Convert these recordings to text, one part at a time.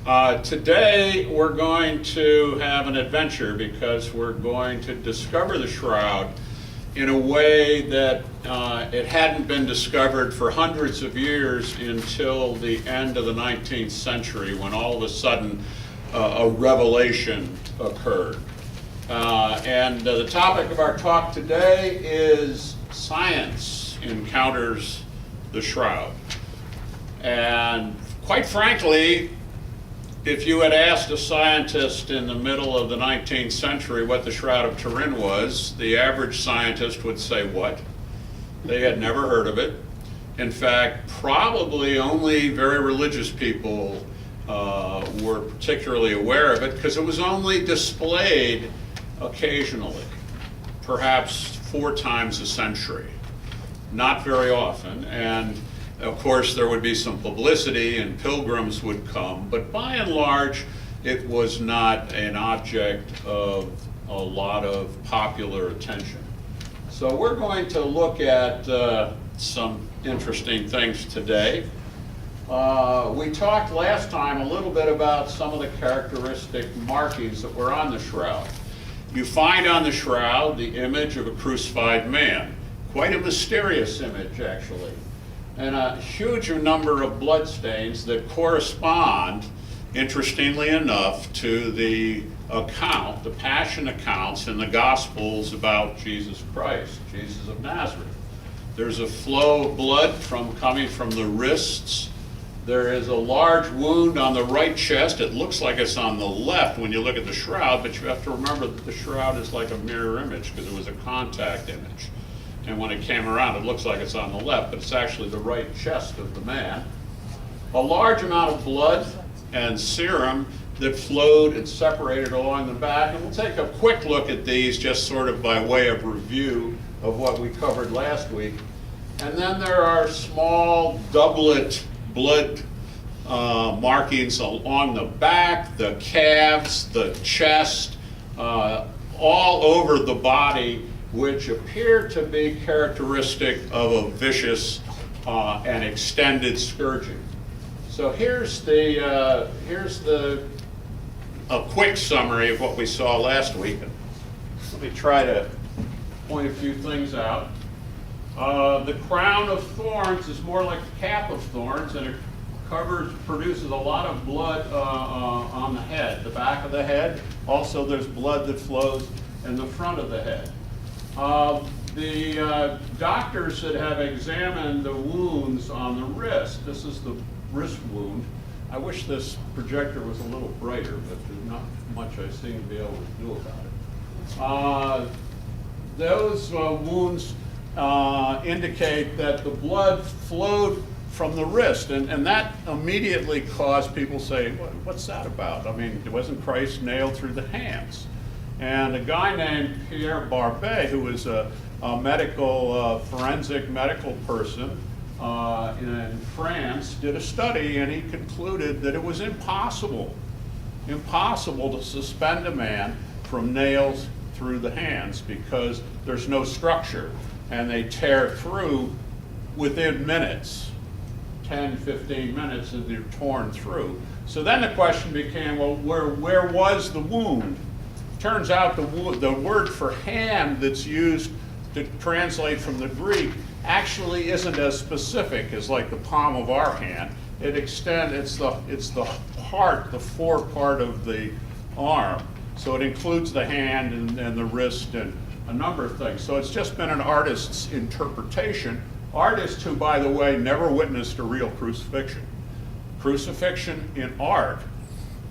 Today we're going to have an adventure because we're going to discover the shroud in a way that it hadn't been discovered for hundreds of years until the end of the 19th century, when all of a sudden a revelation occurred. And the topic of our talk today is science encounters the shroud. And quite frankly, if you had asked a scientist in the middle of the 19th century what the Shroud of Turin was, the average scientist would say, what? They had never heard of it. In fact, probably only very religious people were particularly aware of it, because it was only displayed occasionally, perhaps 4 times a century, not very often. And of course, there would be some publicity and pilgrims would come, but by and large, it was not an object of a lot of popular attention. So we're going to look at some interesting things today. We talked last time a little bit about some of the characteristic markings that were on the shroud. You find on the shroud the image of a crucified man, quite a mysterious image actually, and a huge number of bloodstains that correspond, interestingly enough, to the account, the passion accounts in the Gospels about Jesus Christ, Jesus of Nazareth. There's a flow of blood coming from the wrists. There is a large wound on the right chest. It looks like it's on the left when you look at the shroud, but you have to remember that the shroud is like a mirror image because it was a contact image. And when it came around, it looks like it's on the left, but it's actually the right chest of the man. A large amount of blood and serum that flowed and separated along the back. And we'll take a quick look at these just sort of by way of review of what we covered last week. And then there are small doublet blood markings along the back, the calves, the chest, all over the body, which appear to be characteristic of a vicious and extended scourging. So here's a quick summary of what we saw last week. Let me try to point a few things out. The crown of thorns is more like a cap of thorns, and it produces a lot of blood on the head, the back of the head. Also, there's blood that flows in the front of the head. The doctors that have examined the wounds on the wrist, this is the wrist wound. I wish this projector was a little brighter, but there's not much I seem to be able to do about it. Those wounds indicate that the blood flowed from the wrist, and that immediately caused people to say, what's that about? I mean, wasn't Christ nailed through the hands? And a guy named Pierre Barbet, who was a forensic medical person in France, did a study, and he concluded that it was impossible to suspend a man from nails through the hands because there's no structure, and they tear through within minutes, 10, 15 minutes, and they're torn through. So then the question became, well, where was the wound? Turns out the word for hand that's used to translate from the Greek actually isn't as specific as like the palm of our hand. It's the part, the forepart of the arm. So it includes the hand and the wrist and a number of things. So it's just been an artist's interpretation. Artists who, by the way, never witnessed a real crucifixion. Crucifixion in art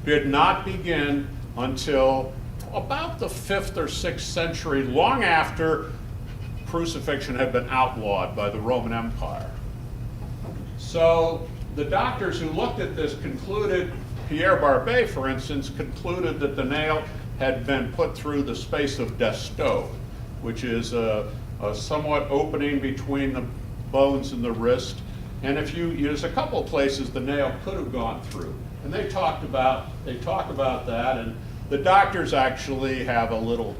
did not begin until about the 5th or 6th century, long after crucifixion had been outlawed by the Roman Empire. So the doctors who looked at this concluded, Pierre Barbet, for instance, concluded that the nail had been put through the space of d'estude, which is a somewhat opening between the bones in the wrist. And there's a couple of places the nail could have gone through. And they talk about that, and the doctors actually have a little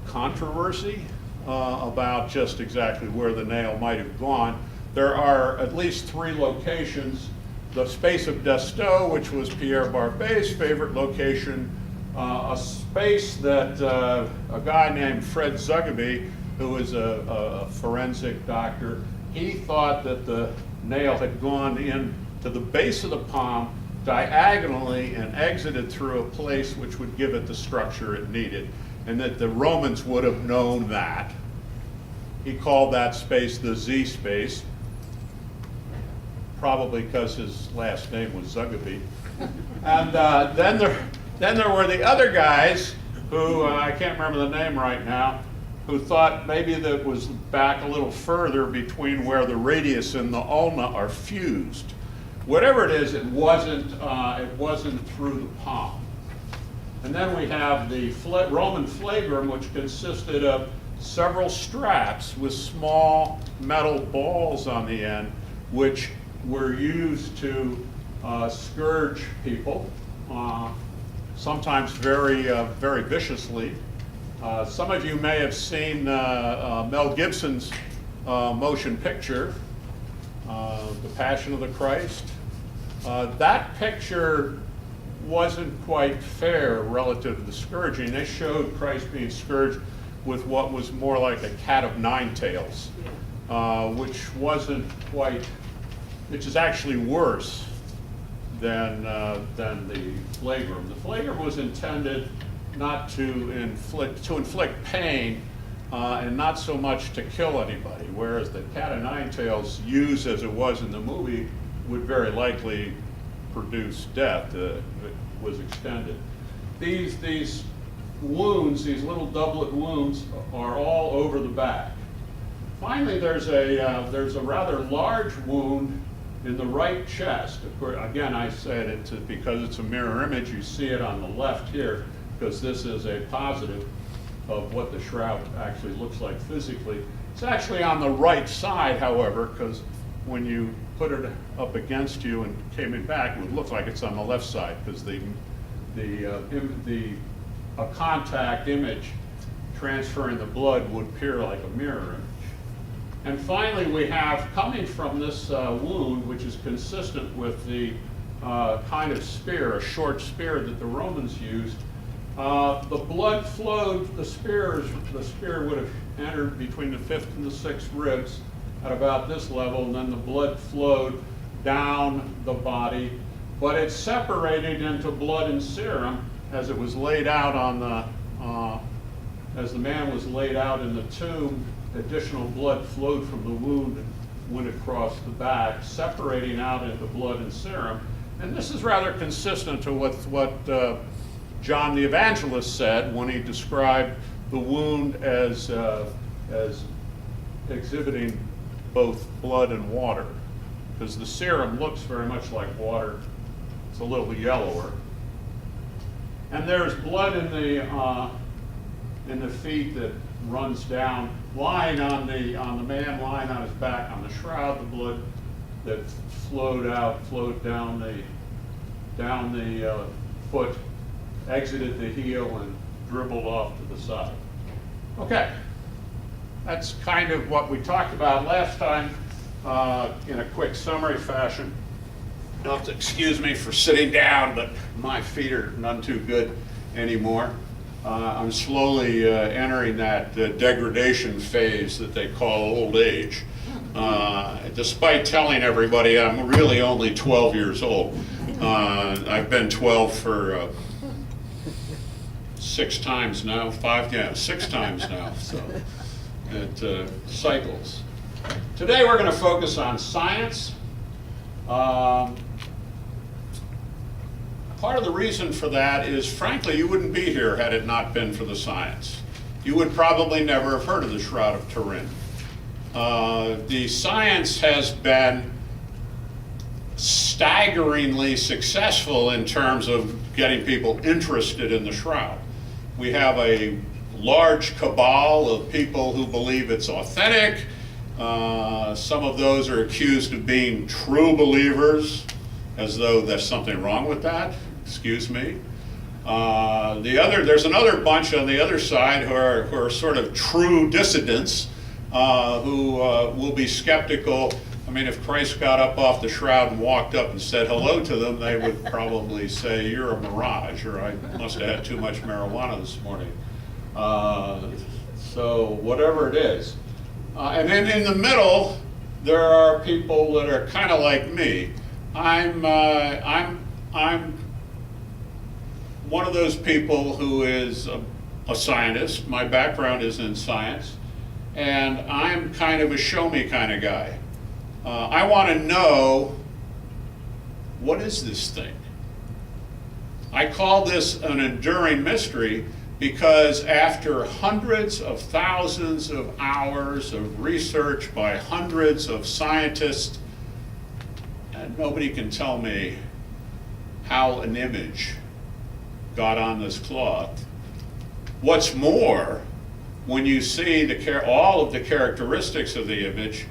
controversy about just exactly where the nail might have gone. There are at least 3 locations the space of Destow, which was Pierre Barbet's favorite location, a space that a guy named Fred Zugaby, who was a forensic doctor, he thought that the nail had gone in to the base of the palm diagonally and exited through a place which would give it the structure it needed, and that the Romans would have known that. He called that space the Z space, probably because his last name was Zugaby. And then there were the other guys who, I can't remember the name right now, who thought maybe that was back a little further between where the radius and the ulna are fused. Whatever it is, it wasn't through the palm. And then we have the Roman flagrum, which consisted of several straps with small metal balls on the end, which were used to scourge people, sometimes very viciously. Some of you may have seen Mel Gibson's motion picture, The Passion of the Christ. That picture wasn't quite fair relative to the scourging. They showed Christ being scourged with what was more like a cat of nine tails, which is actually worse than the flagrum. The flagrum was intended not to inflict pain and not so much to kill anybody, whereas the cat of nine tails, used as it was in the movie, would very likely produce death if it was extended. These wounds, these little doublet wounds, are all over the back. Finally, there's a rather large wound in the right chest. Of course, again, I said it because it's a mirror image. You see it on the left here, because this is a positive of what the shroud actually looks like physically. It's actually on the right side, however, because when you put it up against you and came it back, it would look like it's on the left side, because a contact image transferring the blood would appear like a mirror image. And finally, we have, coming from this wound, which is consistent with the kind of spear, a short spear that the Romans used, the blood flowed, the spear would have entered between the 5th and the 6th ribs at about this level, and then the blood flowed down the body, but it separated into blood and serum as it was laid out on the, as the man was laid out in the tomb. Additional blood flowed from the wound and went across the back, separating out into blood and serum. And this is rather consistent to what John the Evangelist said when he described the wound as exhibiting both blood and water, because the serum looks very much like water. It's a little yellower. And there's blood in the feet that runs down, lying on the man, lying on his back on the shroud. The blood that flowed down the foot, exited the heel, and dribbled off to the side. Okay, that's kind of what we talked about last time in a quick summary fashion. You'll have to excuse me for sitting down, but my feet are none too good anymore. I'm slowly entering that degradation phase that they call old age. Despite telling everybody I'm really only 12 years old. I've been 12 for 6 times now, 6 times now, so it cycles. Today we're going to focus on science. Part of the reason for that is, frankly, you wouldn't be here had it not been for the science. You would probably never have heard of the Shroud of Turin. The science has been staggeringly successful in terms of getting people interested in the shroud. We have a large cabal of people who believe it's authentic. Some of those are accused of being true believers, as though there's something wrong with that. Excuse me. There's another bunch on the other side who are sort of true dissidents, who will be skeptical I mean, if Christ got up off the shroud and walked up and said hello to them, they would probably say, "You're a mirage," or "I must have had too much marijuana this morning." So whatever it is. And then in the middle, there are people that are kind of like me. I'm one of those people who is a scientist. My background is in science, and I'm kind of a show me kind of guy. I want to know, what is this thing? I call this an enduring mystery because after hundreds of thousands of hours of research by hundreds of scientists, nobody can tell me how an image got on this cloth. What's more, when you see all of the characteristics of the image,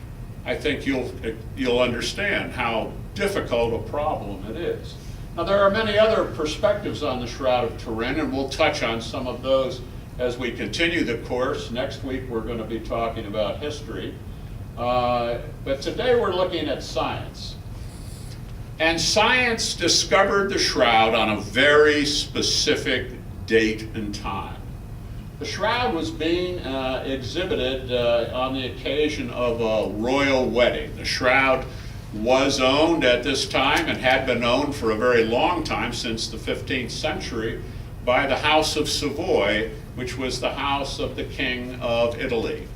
I think you'll understand how difficult a problem it is. Now, there are many other perspectives on the Shroud of Turin, and we'll touch on some of those as we continue the course. Next week we're going to be talking about history, but today we're looking at science. And science discovered the shroud on a very specific date and time. The shroud was being exhibited on the occasion of a royal wedding. The shroud was owned at this time and had been owned for a very long time, since the 15th century, by the House of Savoy, which was the house of the King of Italy.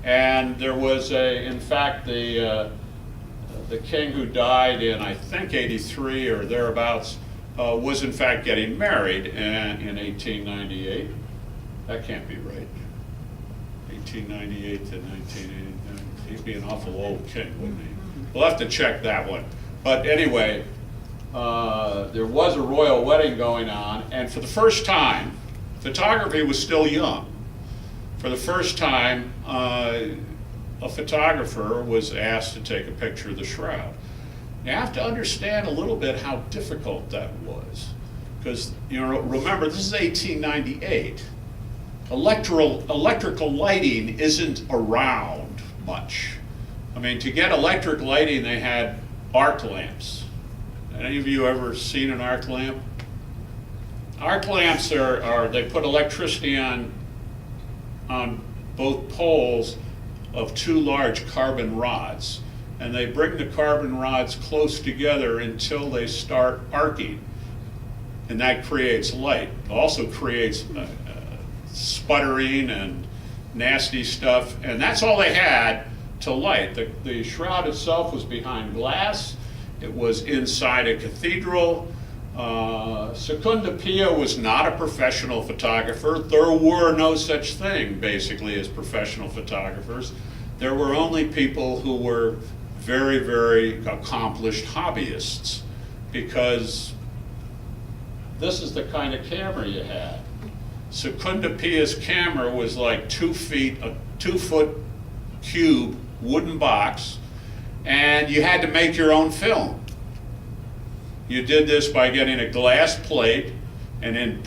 And there was in fact, the king who died in, I think, 83 or thereabouts, was in fact getting married in 1898. That can't be right. 1898 to 1989. He'd be an awful old king, wouldn't he? We'll have to check that one. But anyway, there was a royal wedding going on, and for the first time, photography was still young. For the first time, a photographer was asked to take a picture of the shroud. You have to understand a little bit how difficult that was, because remember, this is 1898. Electrical lighting isn't around much. I mean, to get electric lighting, they had arc lamps. Any of you ever seen an arc lamp? Arc lamps they put electricity on both poles of two large carbon rods, and they bring the carbon rods close together until they start arcing, and that creates light. It also creates sputtering and nasty stuff, and that's all they had to light. The shroud itself was behind glass. It was inside a cathedral. Secunda Pia was not a professional photographer. There were no such thing, basically, as professional photographers. There were only people who were very, very accomplished hobbyists, because this is the kind of camera you had. Secunda Pia's camera was like 2 feet, a 2-foot cube wooden box, and you had to make your own film. You did this by getting a glass plate, and in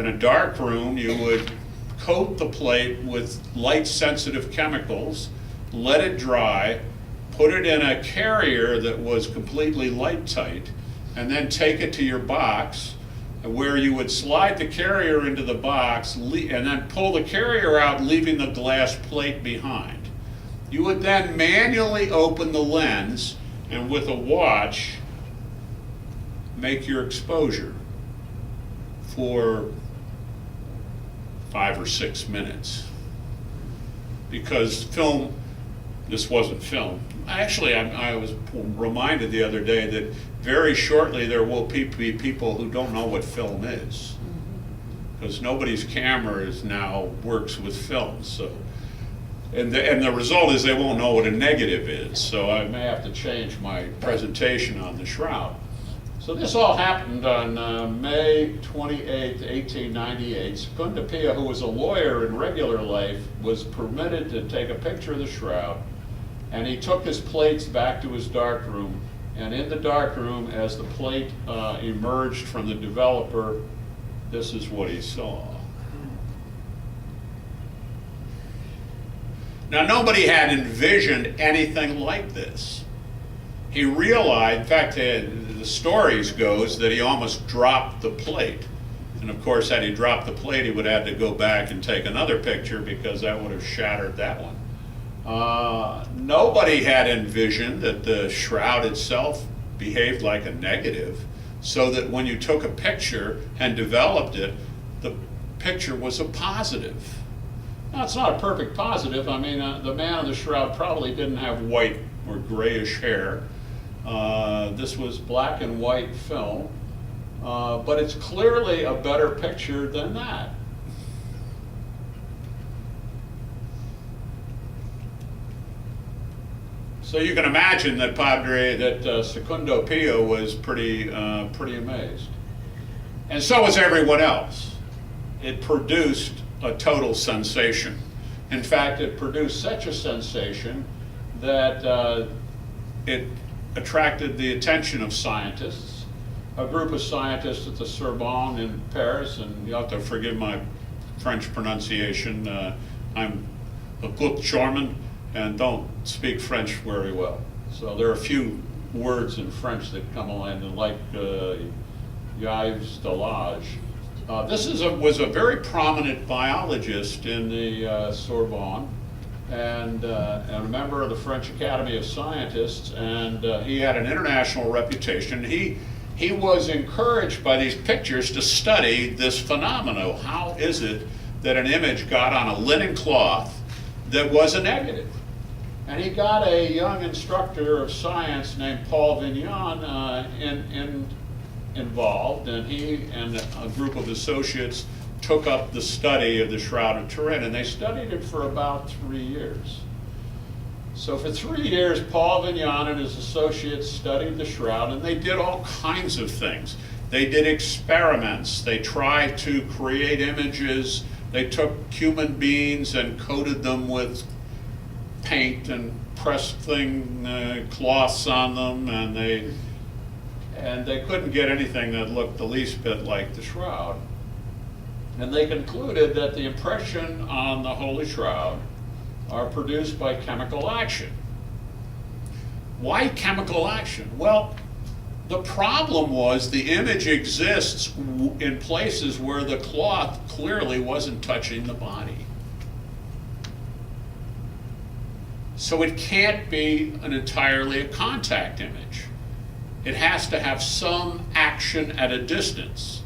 a dark room you would coat the plate with light-sensitive chemicals, let it dry, put it in a carrier that was completely light-tight, and then take it to your box, where you would slide the carrier into the box and then pull the carrier out, leaving the glass plate behind. You would then manually open the lens and with a watch make your exposure for 5 or 6 minutes. Because film, this wasn't film. Actually, I was reminded the other day that very shortly there will be people who don't know what film is, because nobody's camera now works with film. So, and the result is they won't know what a negative is. So I may have to change my presentation on the shroud. So this all happened on May 28, 1898. Secunda Pia, who was a lawyer in regular life, was permitted to take a picture of the shroud, and he took his plates back to his darkroom. And in the darkroom, as the plate emerged from the developer, this is what he saw. Now, nobody had envisioned anything like this. He realized, in fact, the stories goes that he almost dropped the plate. And of course, had he dropped the plate, he would have had to go back and take another picture because that would have shattered that one. Nobody had envisioned that the shroud itself behaved like a negative, so that when you took a picture and developed it, the picture was a positive. Now, it's not a perfect positive. I mean, the man in the shroud probably didn't have white or grayish hair. This was black and white film, but it's clearly a better picture than that. So you can imagine that Secundo Pio was pretty amazed. And so was everyone else. It produced a total sensation. In fact, it produced such a sensation that it attracted the attention of scientists. A group of scientists at the Sorbonne in Paris, and you have to forgive my French pronunciation. I'm a good German and don't speak French very well. So there are a few words in French that come along, like Yves Delage. This was a very prominent biologist in the Sorbonne, and a member of the French Academy of Scientists, and he had an international reputation. He was encouraged by these pictures to study this phenomenon. How is it that an image got on a linen cloth that was a negative? And he got a young instructor of science named Paul Vignon involved, and he and a group of associates took up the study of the Shroud of Turin, and they studied it for about 3 years. So for 3 years, Paul Vignon and his associates studied the shroud, and they did all kinds of things. They did experiments. They tried to create images. They took human beings and coated them with paint and pressed cloths on them, and they couldn't get anything that looked the least bit like the shroud. And they concluded that the impression on the Holy Shroud are produced by chemical action. Why chemical action? Well, the problem was the image exists in places where the cloth clearly wasn't touching the body. So it can't be entirely a contact image. It has to have some action at a distance.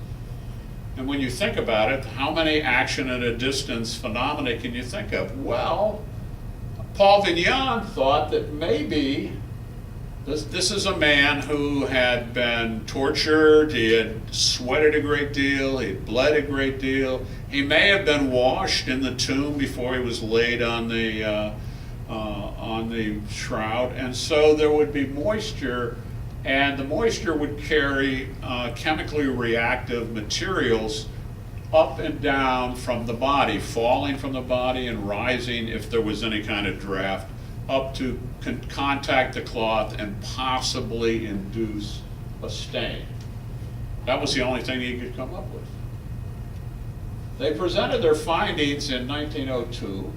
And when you think about it, how many action at a distance phenomena can you think of? Well, Paul Vignon thought that maybe this is a man who had been tortured, he had sweated a great deal, he had bled a great deal. He may have been washed in the tomb before he was laid on the shroud, and so there would be moisture, and the moisture would carry chemically reactive materials up and down from the body, falling from the body and rising if there was any kind of draft, up to contact the cloth and possibly induce a stain. That was the only thing he could come up with. They presented their findings in 1902.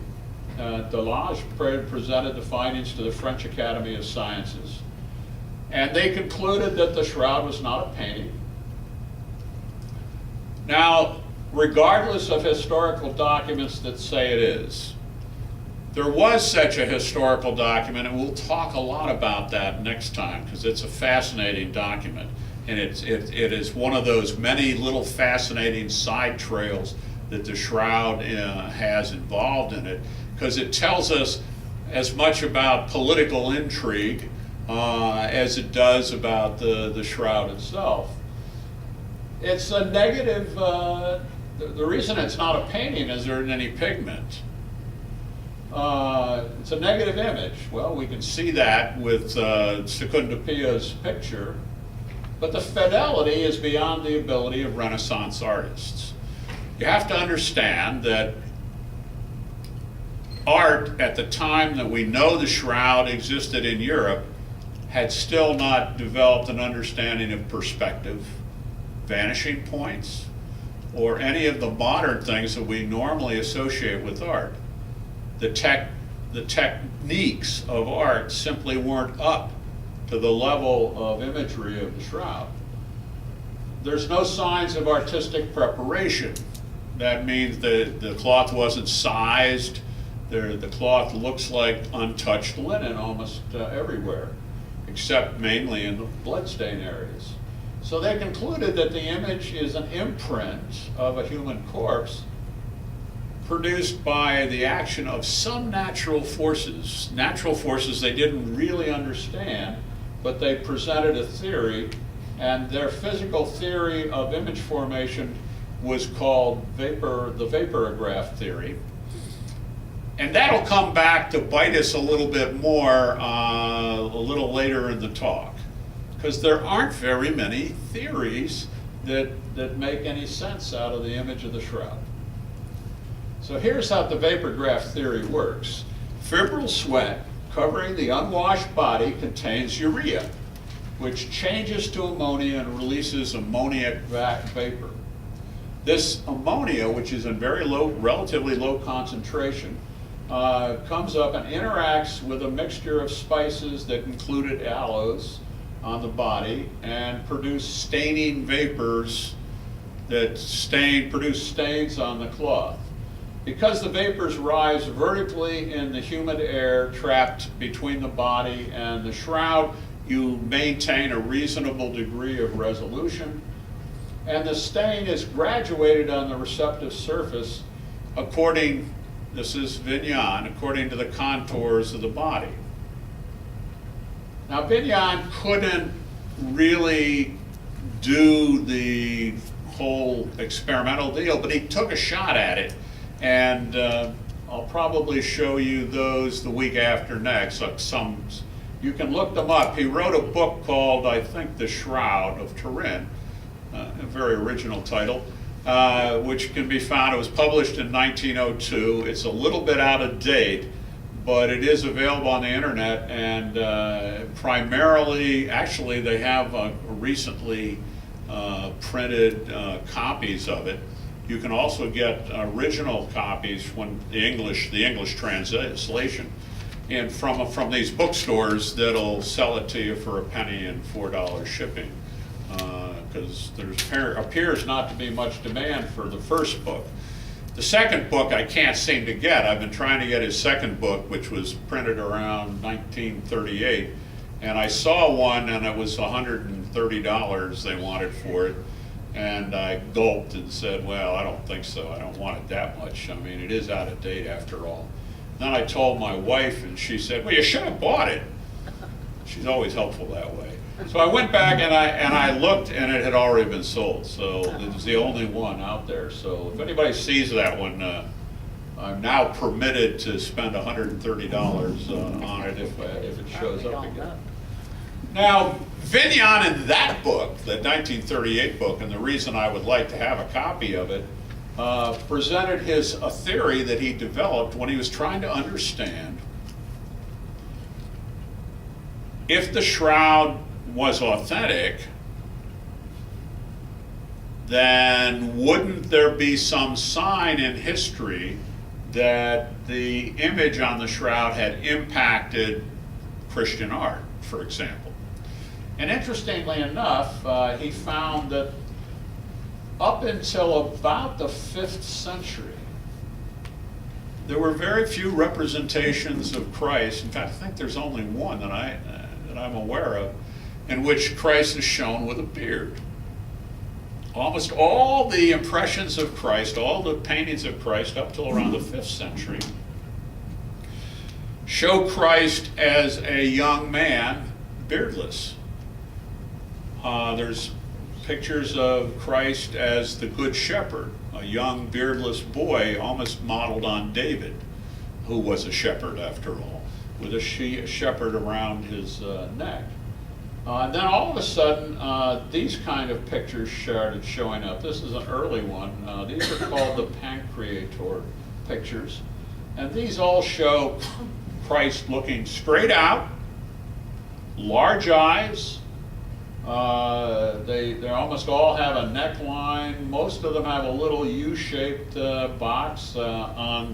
Delage presented the findings to the French Academy of Sciences, and they concluded that the shroud was not a painting. Now, regardless of historical documents that say it is, there was such a historical document, and we'll talk a lot about that next time because it's a fascinating document, and it is one of those many little fascinating side trails that the shroud has involved in it, because it tells us as much about political intrigue as it does about the shroud itself. It's a negative, the reason it's not a painting is there isn't any pigment. It's a negative image. Well, we can see that with Secundo Pio's picture, but the fidelity is beyond the ability of Renaissance artists. You have to understand that art at the time that we know the shroud existed in Europe had still not developed an understanding of perspective, vanishing points, or any of the modern things that we normally associate with art. The the techniques of art simply weren't up to the level of imagery of the shroud. There's no signs of artistic preparation. That means the cloth wasn't sized. The cloth looks like untouched linen almost everywhere, except mainly in the bloodstain areas. So they concluded that the image is an imprint of a human corpse produced by the action of some natural forces they didn't really understand, but they presented a theory, and their physical theory of image formation was called the vaporograph theory. And that'll come back to bite us a little bit more a little later in the talk, because there aren't very many theories that make any sense out of the image of the shroud. So here's how the vaporograph theory works. Febrile sweat covering the unwashed body contains urea, which changes to ammonia and releases ammoniac vapor. This ammonia, which is in relatively low concentration, comes up and interacts with a mixture of spices that included aloes on the body and produce staining vapors that produce stains on the cloth. Because the vapors rise vertically in the humid air trapped between the body and the shroud, you maintain a reasonable degree of resolution, and the stain is graduated on the receptive surface this is Vignon, according to the contours of the body. Now, Vignon couldn't really do the whole experimental deal, but he took a shot at it, and I'll probably show you those the week after next. You can look them up. He wrote a book called, I think, The Shroud of Turin, a very original title, which can be found. It was published in 1902. It's a little bit out of date, but it is available on the internet, and primarily, actually, they have recently printed copies of it. You can also get original copies when the English translation, and from these bookstores that'll sell it to you for a penny and $4 shipping, because there appears not to be much demand for the first book. The second book I can't seem to get. I've been trying to get his second book, which was printed around 1938, and I saw one, and it was $130 they wanted for it. And I gulped and said, well, I don't think so. I don't want it that much. I mean, it is out of date after all. Then I told my wife, and she said, well, you should have bought it. She's always helpful that way. So I went back and I looked, and it had already been sold. So it was the only one out there. So if anybody sees that one, I'm now permitted to spend $130 on it if it shows up again. Now, Vignon in that book, the 1938 book, and the reason I would like to have a copy of it, presented a theory that he developed when he was trying to understand if the shroud was authentic, then wouldn't there be some sign in history that the image on the shroud had impacted Christian art, for example? And interestingly enough, he found that up until about the 5th century, there were very few representations of Christ. In fact, I think there's only one that I'm aware of, in which Christ is shown with a beard. Almost all the impressions of Christ, all the paintings of Christ up till around the 5th century, show Christ as a young man, beardless. There's pictures of Christ as the Good Shepherd, a young beardless boy almost modeled on David, who was a shepherd after all, with a shepherd around his neck. And then all of a sudden, these kind of pictures started showing up. This is an early one. These are called the Pancreator pictures. And these all show Christ looking straight out, large eyes. They almost all have a neckline. Most of them have a little U-shaped box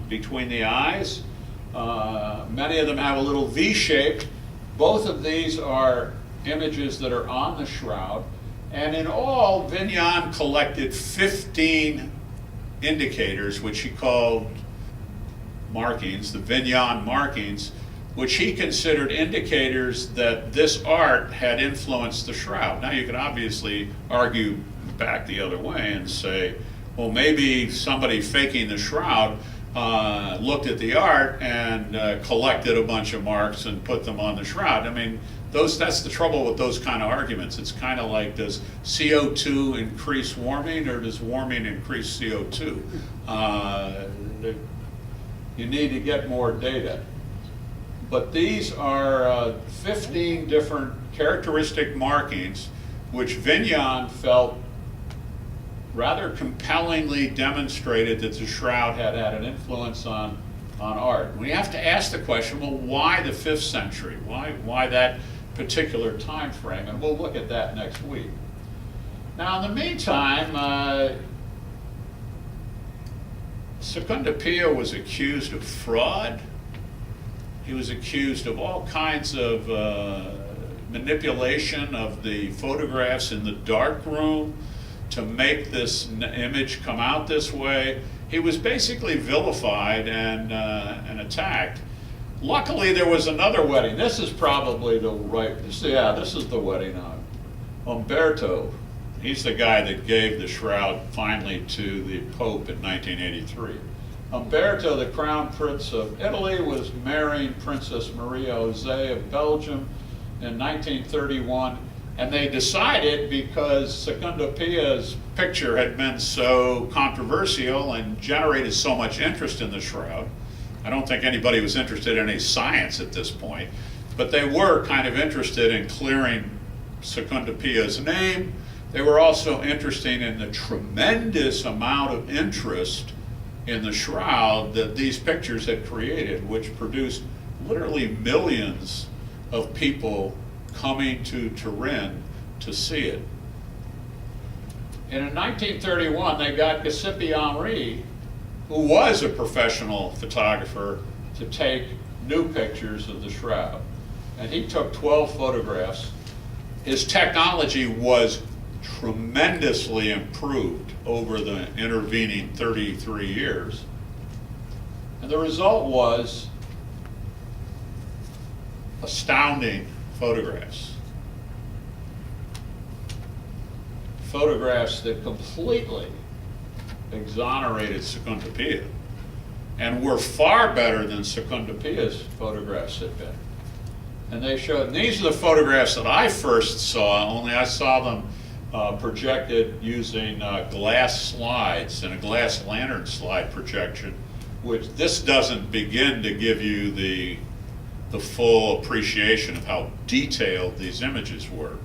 between the eyes. Many of them have a little V-shaped. Both of these are images that are on the shroud. And in all, Vignon collected 15 indicators, which he called markings, the Vignon markings, which he considered indicators that this art had influenced the shroud. Now you can obviously argue back the other way and say, well, maybe somebody faking the shroud looked at the art and collected a bunch of marks and put them on the shroud. I mean, that's the trouble with those kind of arguments. It's kind of like, does CO2 increase warming, or does warming increase CO2? You need to get more data. But these are 15 different characteristic markings which Vignon felt rather compellingly demonstrated that the shroud had had an influence on art. We have to ask the question, well, why the 5th century? Why that particular time frame? And we'll look at that next week. Now, in the meantime, Secondo Pio was accused of fraud. He was accused of all kinds of manipulation of the photographs in the dark room to make this image come out this way. He was basically vilified and attacked. Luckily, there was another wedding. This is probably the right, this is the wedding of Umberto. He's the guy that gave the shroud finally to the Pope in 1983. Umberto, the Crown Prince of Italy, was marrying Princess Maria Jose of Belgium in 1931. And they decided, because Secondo Pia's picture had been so controversial and generated so much interest in the shroud, I don't think anybody was interested in any science at this point, but they were kind of interested in clearing Secondo Pia's name. They were also interested in the tremendous amount of interest in the shroud that these pictures had created, which produced literally millions of people coming to Turin to see it. And in 1931, they got Giuseppe Henri, who was a professional photographer, to take new pictures of the shroud. And he took 12 photographs. His technology was tremendously improved over the intervening 33 years. And the result was astounding photographs. Photographs that completely exonerated Secondo Pia and were far better than Secondo Pia's photographs had been. And they showed, and these are the photographs that I first saw, only I saw them projected using glass slides and a glass lantern slide projection, which this doesn't begin to give you the full appreciation of how detailed these images were.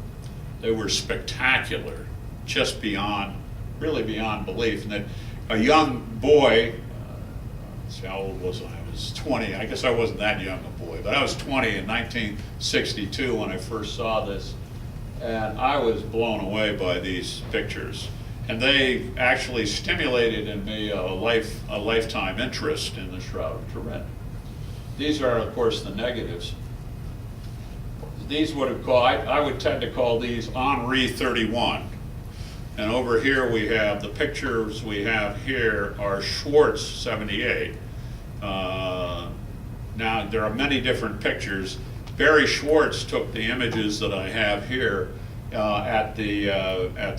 They were spectacular, just beyond, really beyond belief. And that a young boy, let's see, how old was I? I was 20. I guess I wasn't that young a boy, but I was 20 in 1962 when I first saw this. And I was blown away by these pictures. And they actually stimulated in me a lifetime interest in the Shroud of Turin. These are, of course, the negatives. These I would tend to call these Henri 31. And over here we have, the pictures we have here are Schwartz 78. Now, there are many different pictures. Barry Schwartz took the images that I have here at the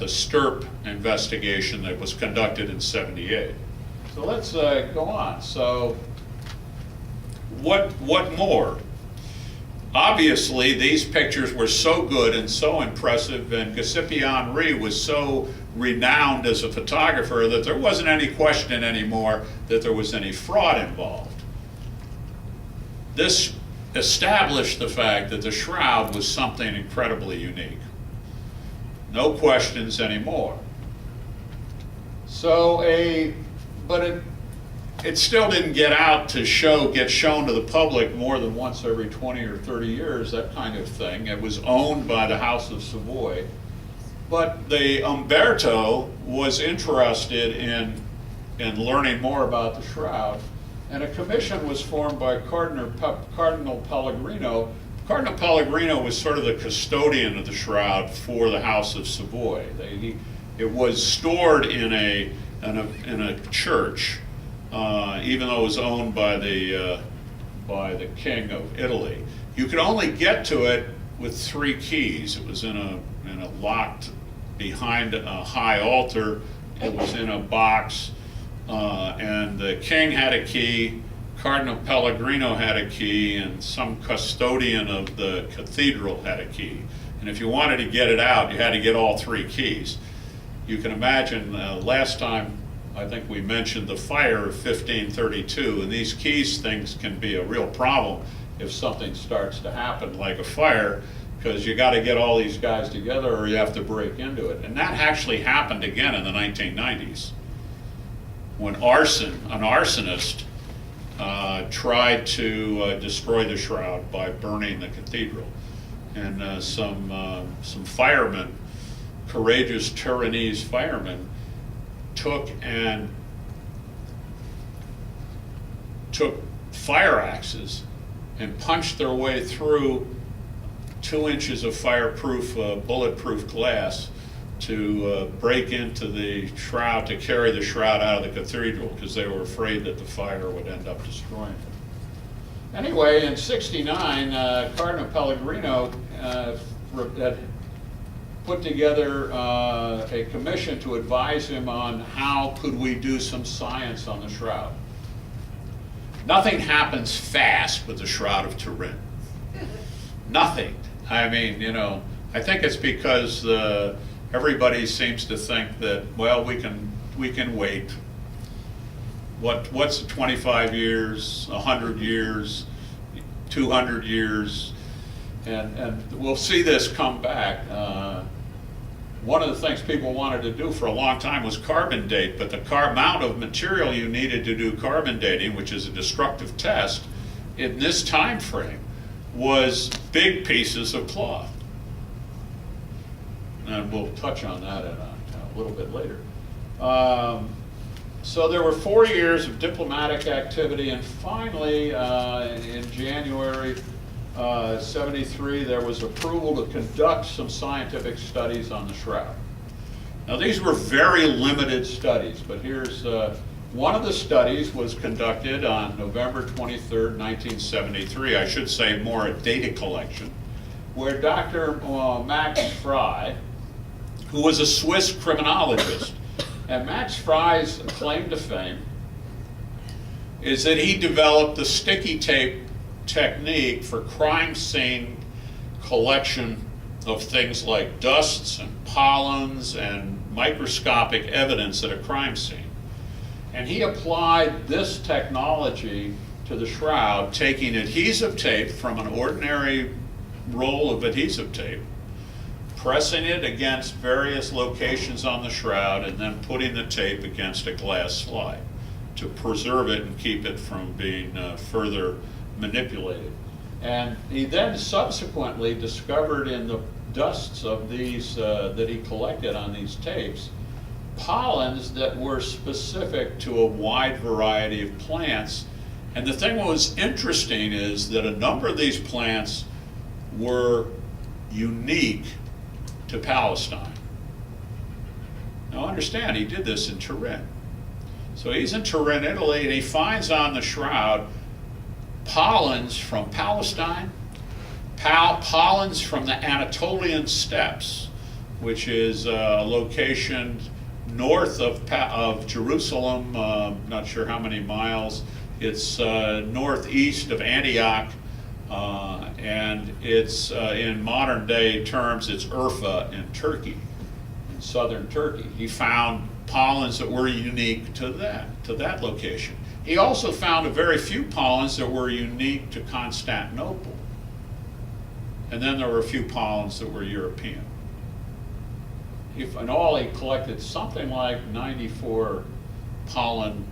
Stirp investigation that was conducted in '78. So let's go on. So what more? Obviously, these pictures were so good and so impressive, and Giuseppe Henri was so renowned as a photographer that there wasn't any question anymore that there was any fraud involved. This established the fact that the shroud was something incredibly unique. No questions anymore. So but it still didn't get out to get shown to the public more than once every 20 or 30 years, that kind of thing. It was owned by the House of Savoy. But the Umberto was interested in learning more about the shroud. And a commission was formed by Cardinal Pellegrino. Cardinal Pellegrino was sort of the custodian of the shroud for the House of Savoy. It was stored in a church, even though it was owned by the King of Italy. You could only get to it with 3 keys. It was in a locked behind a high altar. It was in a box, and the king had a key, Cardinal Pellegrino had a key, and some custodian of the cathedral had a key. And if you wanted to get it out, you had to get all 3 keys. You can imagine, last time I think we mentioned the fire of 1532, and these keys things can be a real problem if something starts to happen like a fire, because you got to get all these guys together or you have to break into it. And that actually happened again in the 1990s when an arsonist tried to destroy the shroud by burning the cathedral. And some firemen, courageous Turinese firemen, took fire axes and punched their way through 2 inches of fireproof, bulletproof glass to break into the shroud, to carry the shroud out of the cathedral, because they were afraid that the fire would end up destroying it. Anyway, in '69, Cardinal Pellegrino had put together a commission to advise him on how could we do some science on the shroud. Nothing happens fast with the Shroud of Turin. Nothing. I mean, I think it's because everybody seems to think that, well, we can wait. What's 25 years, 100 years, 200 years, and we'll see this come back. One of the things people wanted to do for a long time was carbon date, but the amount of material you needed to do carbon dating, which is a destructive test, in this time frame was big pieces of cloth. And we'll touch on that in a little bit later. So there were 4 years of diplomatic activity, and finally, in January '73, there was approval to conduct some scientific studies on the shroud. Now, these were very limited studies, but here's one of the studies was conducted on November 23rd, 1973. I should say more a data collection, where Dr. Max Frey, who was a Swiss criminologist, and Max Frey's claim to fame is that he developed the sticky tape technique for crime scene collection of things like dusts and pollens and microscopic evidence at a crime scene. And he applied this technology to the shroud, taking adhesive tape from an ordinary roll of adhesive tape, pressing it against various locations on the shroud, and then putting the tape against a glass slide to preserve it and keep it from being further manipulated. And he then subsequently discovered in the dusts of these that he collected on these tapes pollens that were specific to a wide variety of plants. And the thing that was interesting is that a number of these plants were unique to Palestine. Now understand, he did this in Turin. So he's in Turin, Italy, and he finds on the shroud pollens from Palestine, pollens from the Anatolian steppes, which is a location north of Jerusalem, not sure how many miles. It's northeast of Antioch, and it's in modern day terms, it's Urfa in Turkey, in southern Turkey. He found pollens that were unique to that location. He also found a very few pollens that were unique to Constantinople. And then there were a few pollens that were European. In all, he collected something like 94 pollen,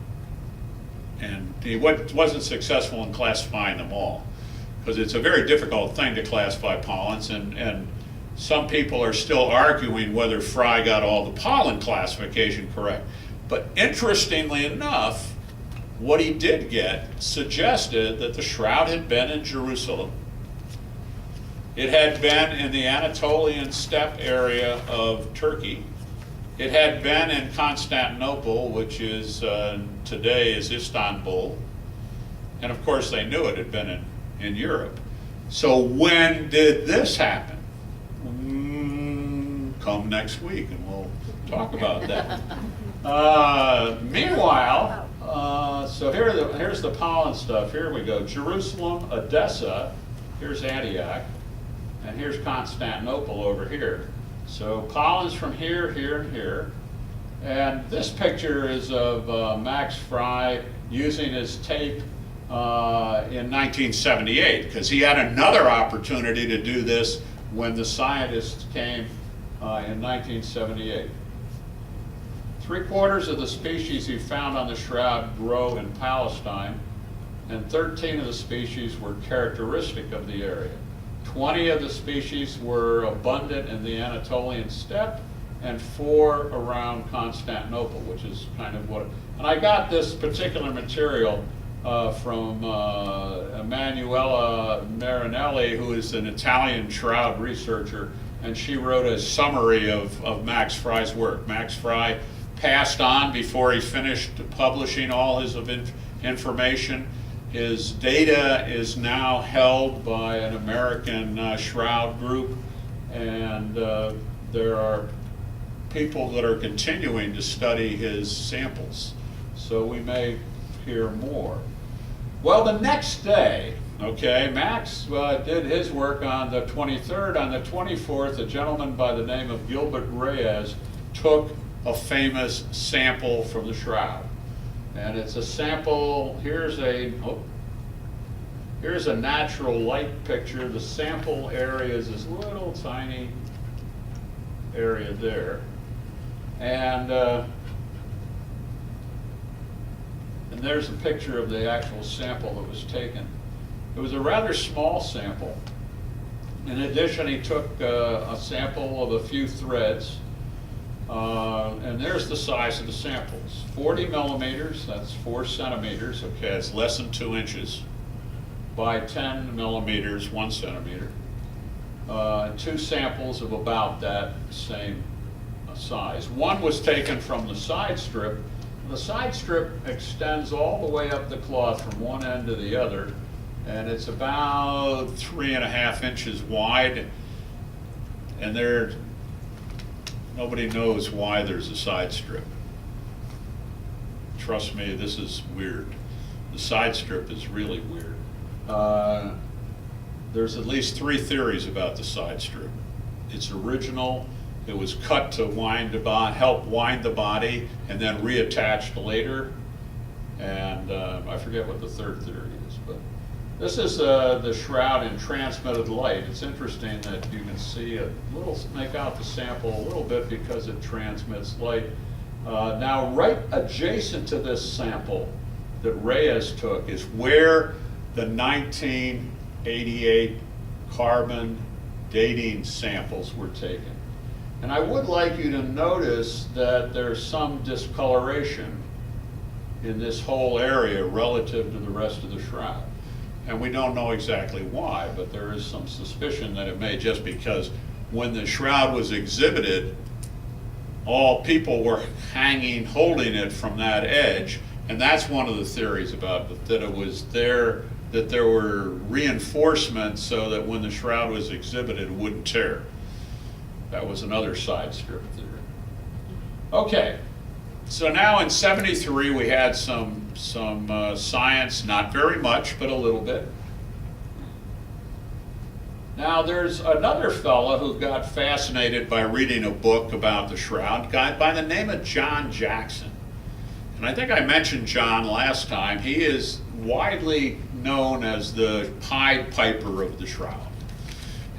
and he wasn't successful in classifying them all, because it's a very difficult thing to classify pollens, and some people are still arguing whether Frey got all the pollen classification correct. But interestingly enough, what he did get suggested that the shroud had been in Jerusalem. It had been in the Anatolian steppe area of Turkey. It had been in Constantinople, which is today is Istanbul. And of course they knew it had been in Europe. So when did this happen? Come next week and we'll talk about that. Meanwhile, so here's the pollen stuff. Here we go. Jerusalem, Edessa, here's Antioch, and here's Constantinople over here. So pollen's from here, here, and here. And this picture is of Max Frey using his tape in 1978, because he had another opportunity to do this when the scientists came in 1978. 3/4 of the species he found on the shroud grow in Palestine, and 13 of the species were characteristic of the area. 20 of the species were abundant in the Anatolian steppe, and 4 around Constantinople, which is kind of what. And I got this particular material from Emanuela Marinelli, who is an Italian shroud researcher, and she wrote a summary of Max Frey's work. Max Frey passed on before he finished publishing all his information. His data is now held by an American shroud group, and there are people that are continuing to study his samples. So we may hear more. Well, the next day, okay, Max did his work on the 23rd. On the 24th, a gentleman by the name of Gilbert Reyes took a famous sample from the shroud. And it's a sample, here's a natural light picture. The sample area is this little tiny area there. And there's a picture of the actual sample that was taken. It was a rather small sample. In addition, he took a sample of a few threads. And there's the size of the samples. 40 millimeters, that's 4 centimeters. Okay, it's less than 2 inches. By 10 millimeters, 1 centimeter. 2 samples of about that same size. One was taken from the side strip. The side strip extends all the way up the cloth from one end to the other, and it's about 3.5 inches wide, and nobody knows why there's a side strip. Trust me, this is weird. The side strip is really weird. There's at least 3 theories about the side strip. It's original. It was cut to help wind the body, and then reattached later. And I forget what the third theory is, but this is the shroud in transmitted light. It's interesting that you can see make out the sample a little bit because it transmits light. Now, right adjacent to this sample that Reyes took is where the 1988 carbon dating samples were taken. And I would like you to notice that there's some discoloration in this whole area relative to the rest of the shroud. And we don't know exactly why, but there is some suspicion that it may just because when the shroud was exhibited, all people were holding it from that edge. And that's one of the theories about it, that it was there, that there were reinforcements so that when the shroud was exhibited, it wouldn't tear. That was another side strip theory. Okay, so now in '73 we had some science, not very much, but a little bit. Now there's another fella who got fascinated by reading a book about the shroud, a guy by the name of John Jackson. And I think I mentioned John last time. He is widely known as the Pied Piper of the shroud.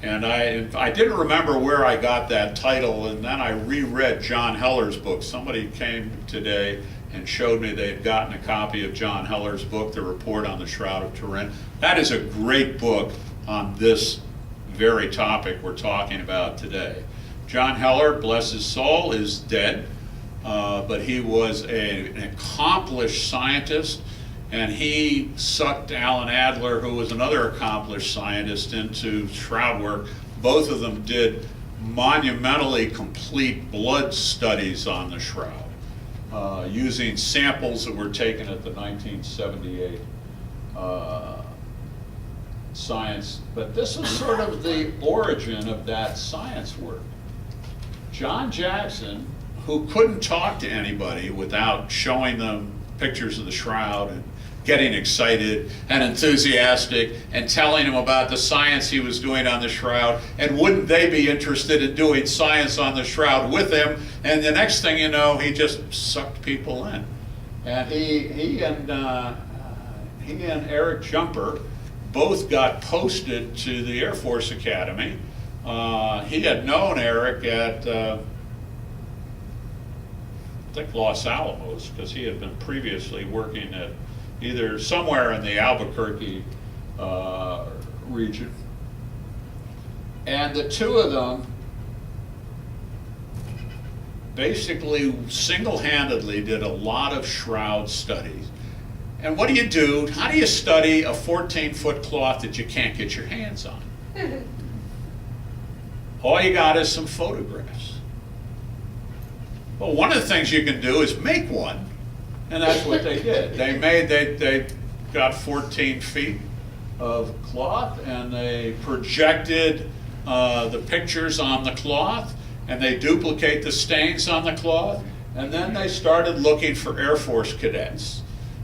And I didn't remember where I got that title, and then I reread John Heller's book. Somebody came today and showed me they had gotten a copy of John Heller's book, The Report on the Shroud of Turin. That is a great book on this very topic we're talking about today. John Heller, bless his soul, is dead, but he was an accomplished scientist. and he sucked Alan Adler, who was another accomplished scientist, into shroud work. Both of them did monumentally complete blood studies on the shroud, using samples that were taken at the 1978 science. But this is sort of the origin of that science work. John Jackson, who couldn't talk to anybody without showing them pictures of the shroud and getting excited and enthusiastic and telling them about the science he was doing on the shroud, and wouldn't they be interested in doing science on the shroud with him, and the next thing you know, he just sucked people in. And he and Eric Jumper both got posted to the Air Force Academy. He had known Eric at I think Los Alamos, because he had been previously working at either somewhere in the Albuquerque region. And the two of them basically single-handedly did a lot of shroud studies. And what do? How do you study a 14-foot cloth that you can't get your hands on? All you got is some photographs. Well, one of the things you can do is make one, and that's what they did. They got 14 feet of cloth, and they projected the pictures on the cloth, and they duplicate the stains on the cloth, and then they started looking for Air Force cadets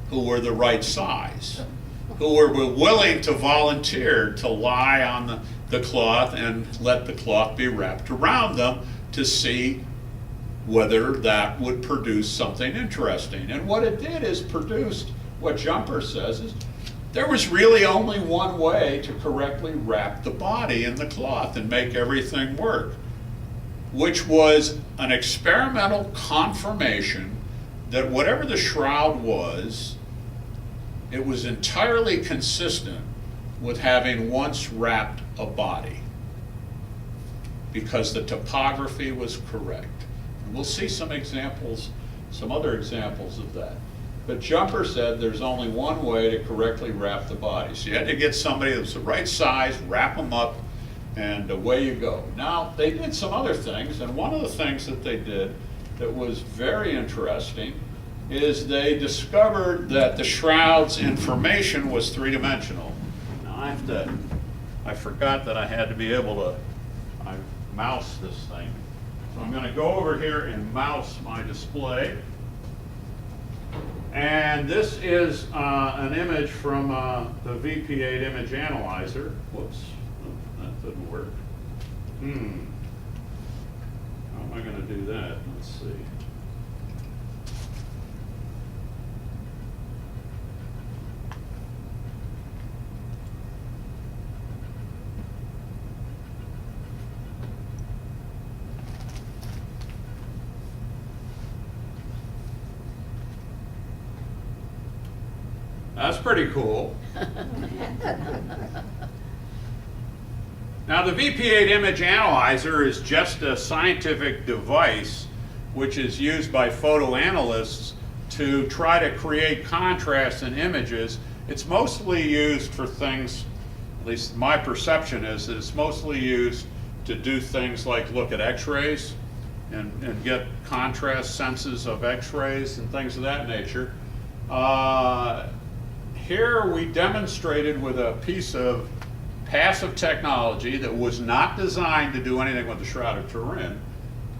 who were the right size, who were willing to volunteer to lie on the cloth and let the cloth be wrapped around them to see whether that would produce something interesting. And what it did is produced, what Jumper says is, there was really only one way to correctly wrap the body in the cloth and make everything work, which was an experimental confirmation that whatever the shroud was, it was entirely consistent with having once wrapped a body, because the topography was correct. And we'll see some examples, some other examples of that. But Jumper said there's only one way to correctly wrap the body. So you had to get somebody that was the right size, wrap them up, and away you go. Now, they did some other things, and one of the things that they did that was very interesting is they discovered that the shroud's information was three-dimensional. Now, I forgot that I had to be able to mouse this thing. So I'm going to go over here and mouse my display. And this is an image from the VP8 image analyzer. Whoops, that didn't work. How am I going to do that? Let's see. That's pretty cool. Now, the VP8 image analyzer is just a scientific device which is used by photoanalysts to try to create contrast in images. It's mostly used for things, at least my perception is that it's mostly used to do things like look at x-rays and get contrast senses of x-rays and things of that nature. Here we demonstrated with a piece of passive technology that was not designed to do anything with the Shroud of Turin,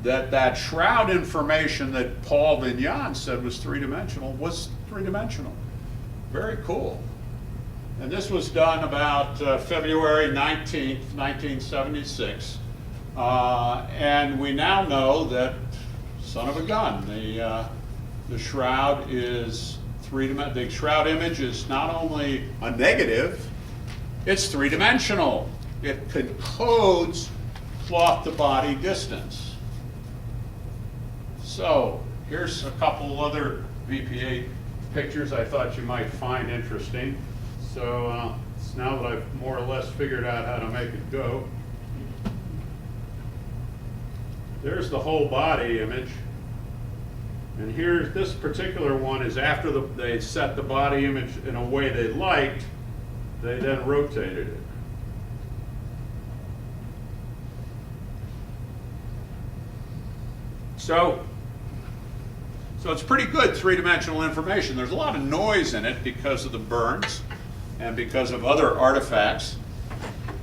that shroud information that Paul Vignon said was three-dimensional was three-dimensional. Very cool. And this was done about February 19th, 1976. And we now know that, son of a gun, the shroud is the shroud image is not only a negative, it's three-dimensional. It encodes cloth to body distance. So here's a couple other VP8 pictures I thought you might find interesting. So now that I've more or less figured out how to make it go, there's the whole body image. And here, this particular one is after they set the body image in a way they liked, they then rotated it. So it's pretty good three-dimensional information. There's a lot of noise in it because of the burns and because of other artifacts.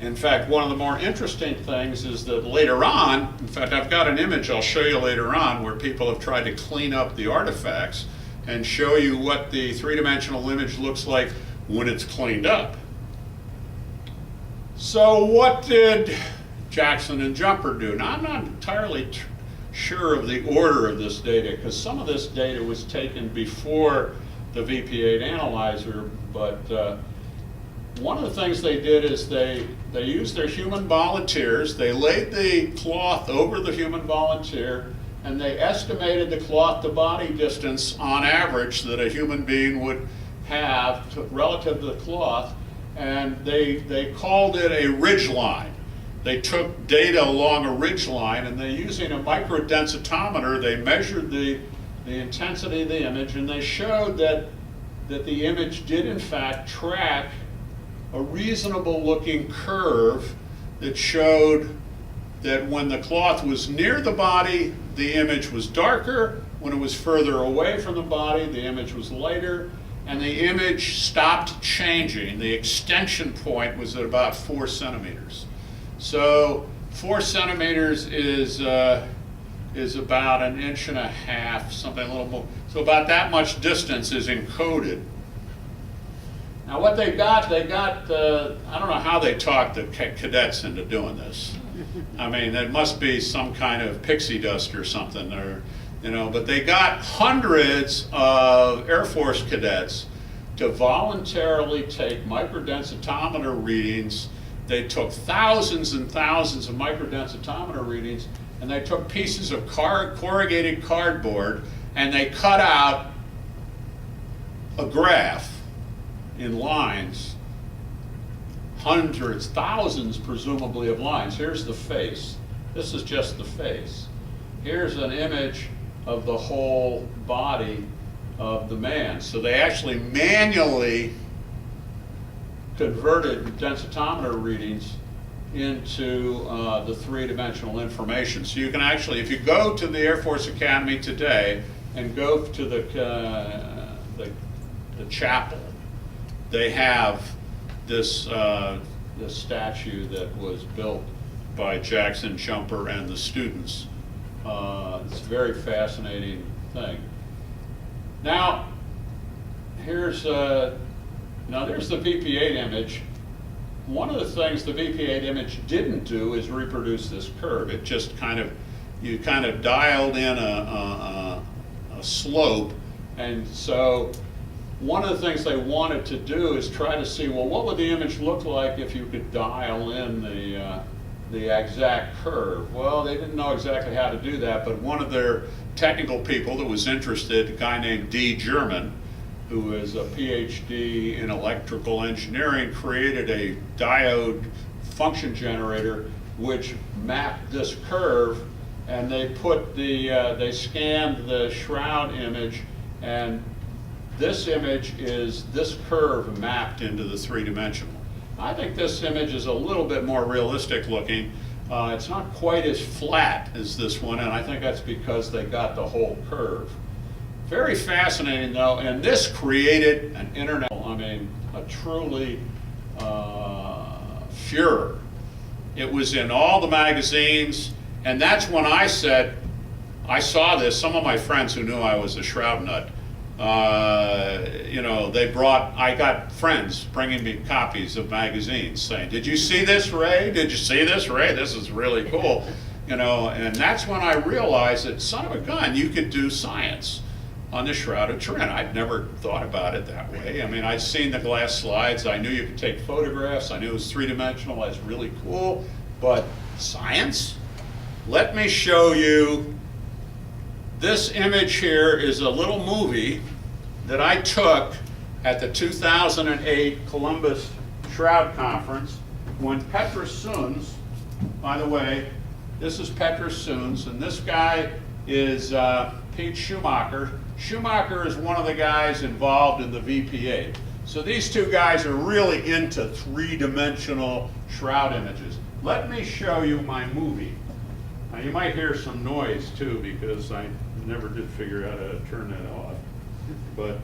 In fact, one of the more interesting things is that later on, in fact, I've got an image I'll show you later on where people have tried to clean up the artifacts and show you what the three-dimensional image looks like when it's cleaned up. So what did Jackson and Jumper do? Now, I'm not entirely sure of the order of this data because some of this data was taken before the VP8 analyzer, but one of the things they did is they used their human volunteers. They laid the cloth over the human volunteer, and they estimated the cloth to body distance on average that a human being would have relative to the cloth, and they called it a ridge line. They took data along a ridge line, and they, using a microdensitometer, they measured the intensity of the image, and they showed that the image did in fact track a reasonable looking curve that showed that when the cloth was near the body, the image was darker. When it was further away from the body, the image was lighter, and the image stopped changing. The extension point was at about 4 centimeters. So 4 centimeters is about 1.5 inches, something a little more. So about that much distance is encoded. Now what they got, I don't know how they talked the cadets into doing this. I mean, it must be some kind of pixie dust or something, or, you know, but they got hundreds of Air Force cadets to voluntarily take microdensitometer readings. They took thousands and thousands of microdensitometer readings, and they took pieces of corrugated cardboard, and they cut out a graph in lines, hundreds, thousands presumably of lines. Here's the face. This is just the face. Here's an image of the whole body of the man. So they actually manually converted densitometer readings into the three-dimensional information. So you can actually, if you go to the Air Force Academy today and go to the chapel, they have this this statue that was built by Jackson, Jumper, and the students. It's a very fascinating thing. Now, there's the VP8 image. One of the things the VP8 image didn't do is reproduce this curve. It just you kind of dialed in a slope, and so one of the things they wanted to do is try to see, well, what would the image look like if you could dial in the exact curve? Well, they didn't know exactly how to do that, but one of their technical people that was interested, a guy named D. German, who is a PhD in electrical engineering, created a diode function generator which mapped this curve, and they scanned the Shroud image, and this image is this curve mapped into the three-dimensional. I think this image is a little bit more realistic looking. It's not quite as flat as this one, and I think that's because they got the whole curve. Very fascinating though, and this created an internet, a truly furor. It was in all the magazines, and that's when I said, I saw this, some of my friends who knew I was a Shroud nut, I got friends bringing me copies of magazines saying, did you see this, Ray? Did you see this, Ray? This is really cool. And that's when I realized that, son of a gun, you could do science on the Shroud of Turin. I'd never thought about it that way. I'd seen the glass slides. I knew you could take photographs. I knew it was three-dimensional. That's really cool. But science? Let me show you. This image here is a little movie that I took at the 2008 Columbus Shroud Conference when Petrus Soons, by the way, this is Petrus Soons, and this guy is Pete Schumacher. Schumacher is one of the guys involved in the VPA. So these two guys are really into three-dimensional shroud images. Let me show you my movie. Now you might hear some noise too because I never did figure out how to turn that off. But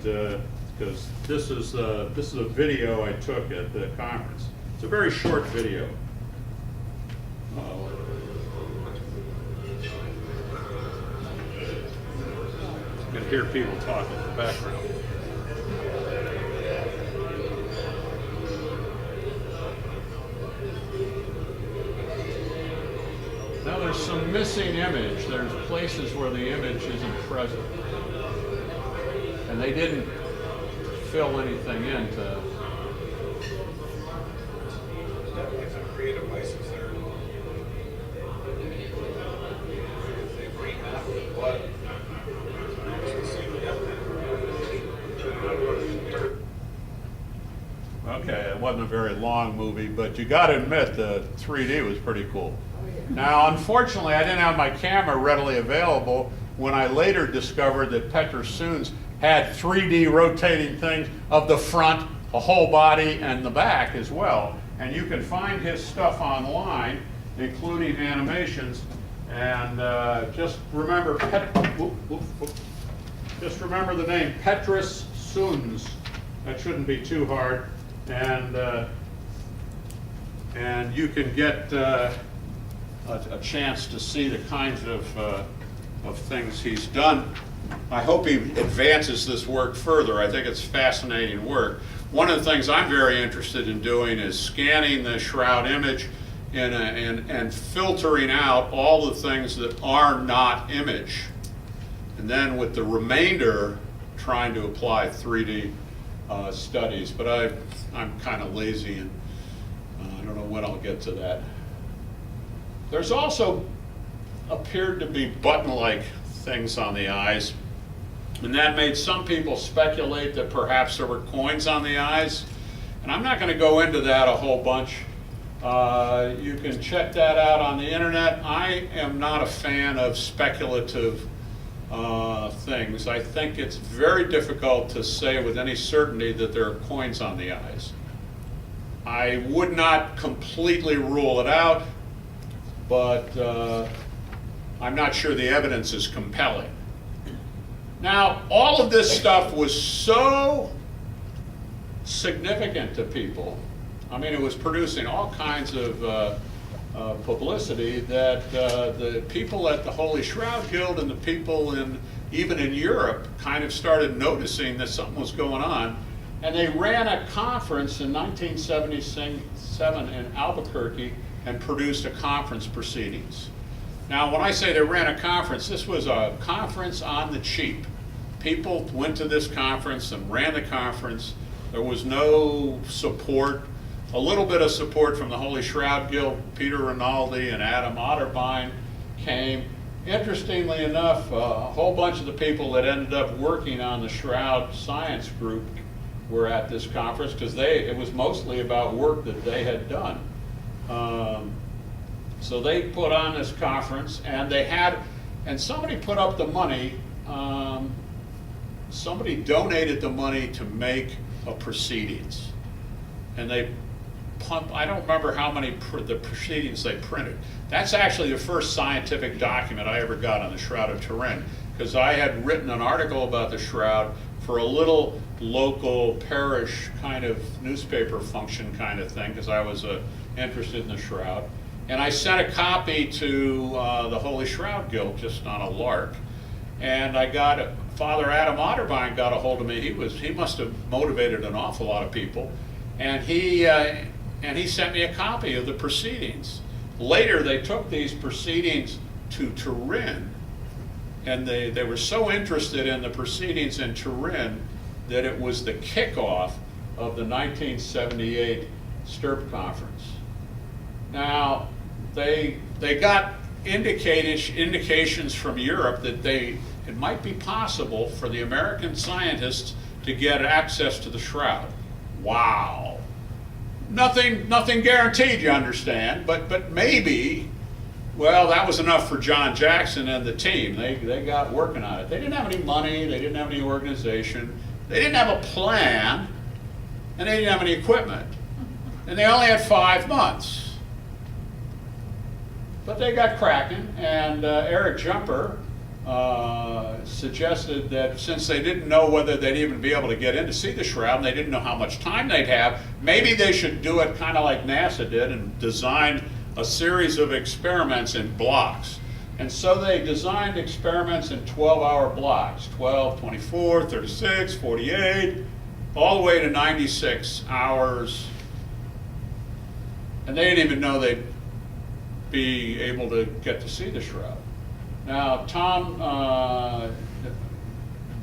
because this is a video I took at the conference. It's a very short video. You can hear people talking in the background. Now there's some missing image. There's places where the image isn't present. And they didn't fill anything in to... Definitely some creative license there. They remapped what? Okay, it wasn't a very long movie, but you got to admit the 3D was pretty cool. Now, unfortunately, I didn't have my camera readily available when I later discovered that Petrus Soons had 3D rotating things of the front, the whole body, and the back as well. And you can find his stuff online, including animations. And just remember, just remember the name Petrus Soons. That shouldn't be too hard. And you can get a chance to see the kinds of things he's done. I hope he advances this work further. I think it's fascinating work. One of the things I'm very interested in doing is scanning the shroud image and filtering out all the things that are not image. And then with the remainder, trying to apply 3D studies. But I'm kind of lazy and I don't know when I'll get to that. There's also appeared to be button-like things on the eyes, and that made some people speculate that perhaps there were coins on the eyes. And I'm not going to go into that a whole bunch. You can check that out on the internet. I am not a fan of speculative things. I think it's very difficult to say with any certainty that there are coins on the eyes. I would not completely rule it out, but I'm not sure the evidence is compelling. Now, all of this stuff was so significant to people. I mean, it was producing all kinds of publicity that the people at the Holy Shroud Guild and the people even in Europe kind of started noticing that something was going on. And they ran a conference in 1977 in Albuquerque and produced a conference proceedings. Now, when I say they ran a conference, this was a conference on the cheap. People went to this conference and ran the conference. There was no support. A little bit of support from the Holy Shroud Guild. Peter Rinaldi and Adam Otterbein came. Interestingly enough, a whole bunch of the people that ended up working on the Shroud Science Group were at this conference because it was mostly about work that they had done. So they put on this conference, and somebody put up the money. Somebody donated the money to make a proceedings, and they I don't remember how many the proceedings they printed. That's actually the first scientific document I ever got on the Shroud of Turin, because I had written an article about the Shroud for a little local parish kind of newspaper function kind of thing, because I was interested in the Shroud. And I sent a copy to the Holy Shroud Guild just on a lark. And I got Father Adam Otterbein got a hold of me. He must have motivated an awful lot of people. And he sent me a copy of the proceedings. Later, they took these proceedings to Turin, and they were so interested in the proceedings in Turin that it was the kickoff of the 1978 STIRP conference. Now, they got indications from Europe that it might be possible for the American scientists to get access to the Shroud. Wow. Nothing guaranteed, you understand, but maybe Well, that was enough for John Jackson and the team. They got working on it. They didn't have any money, they didn't have any organization, they didn't have a plan, and they didn't have any equipment. And they only had 5 months. But they got cracking, and Eric Jumper suggested that since they didn't know whether they'd even be able to get in to see the shroud, and they didn't know how much time they'd have, maybe they should do it kind of like NASA did and design a series of experiments in blocks. And so they designed experiments in 12-hour blocks, 12, 24, 36, 48, all the way to 96 hours. And they didn't even know they'd be able to get to see the shroud. Now, Tom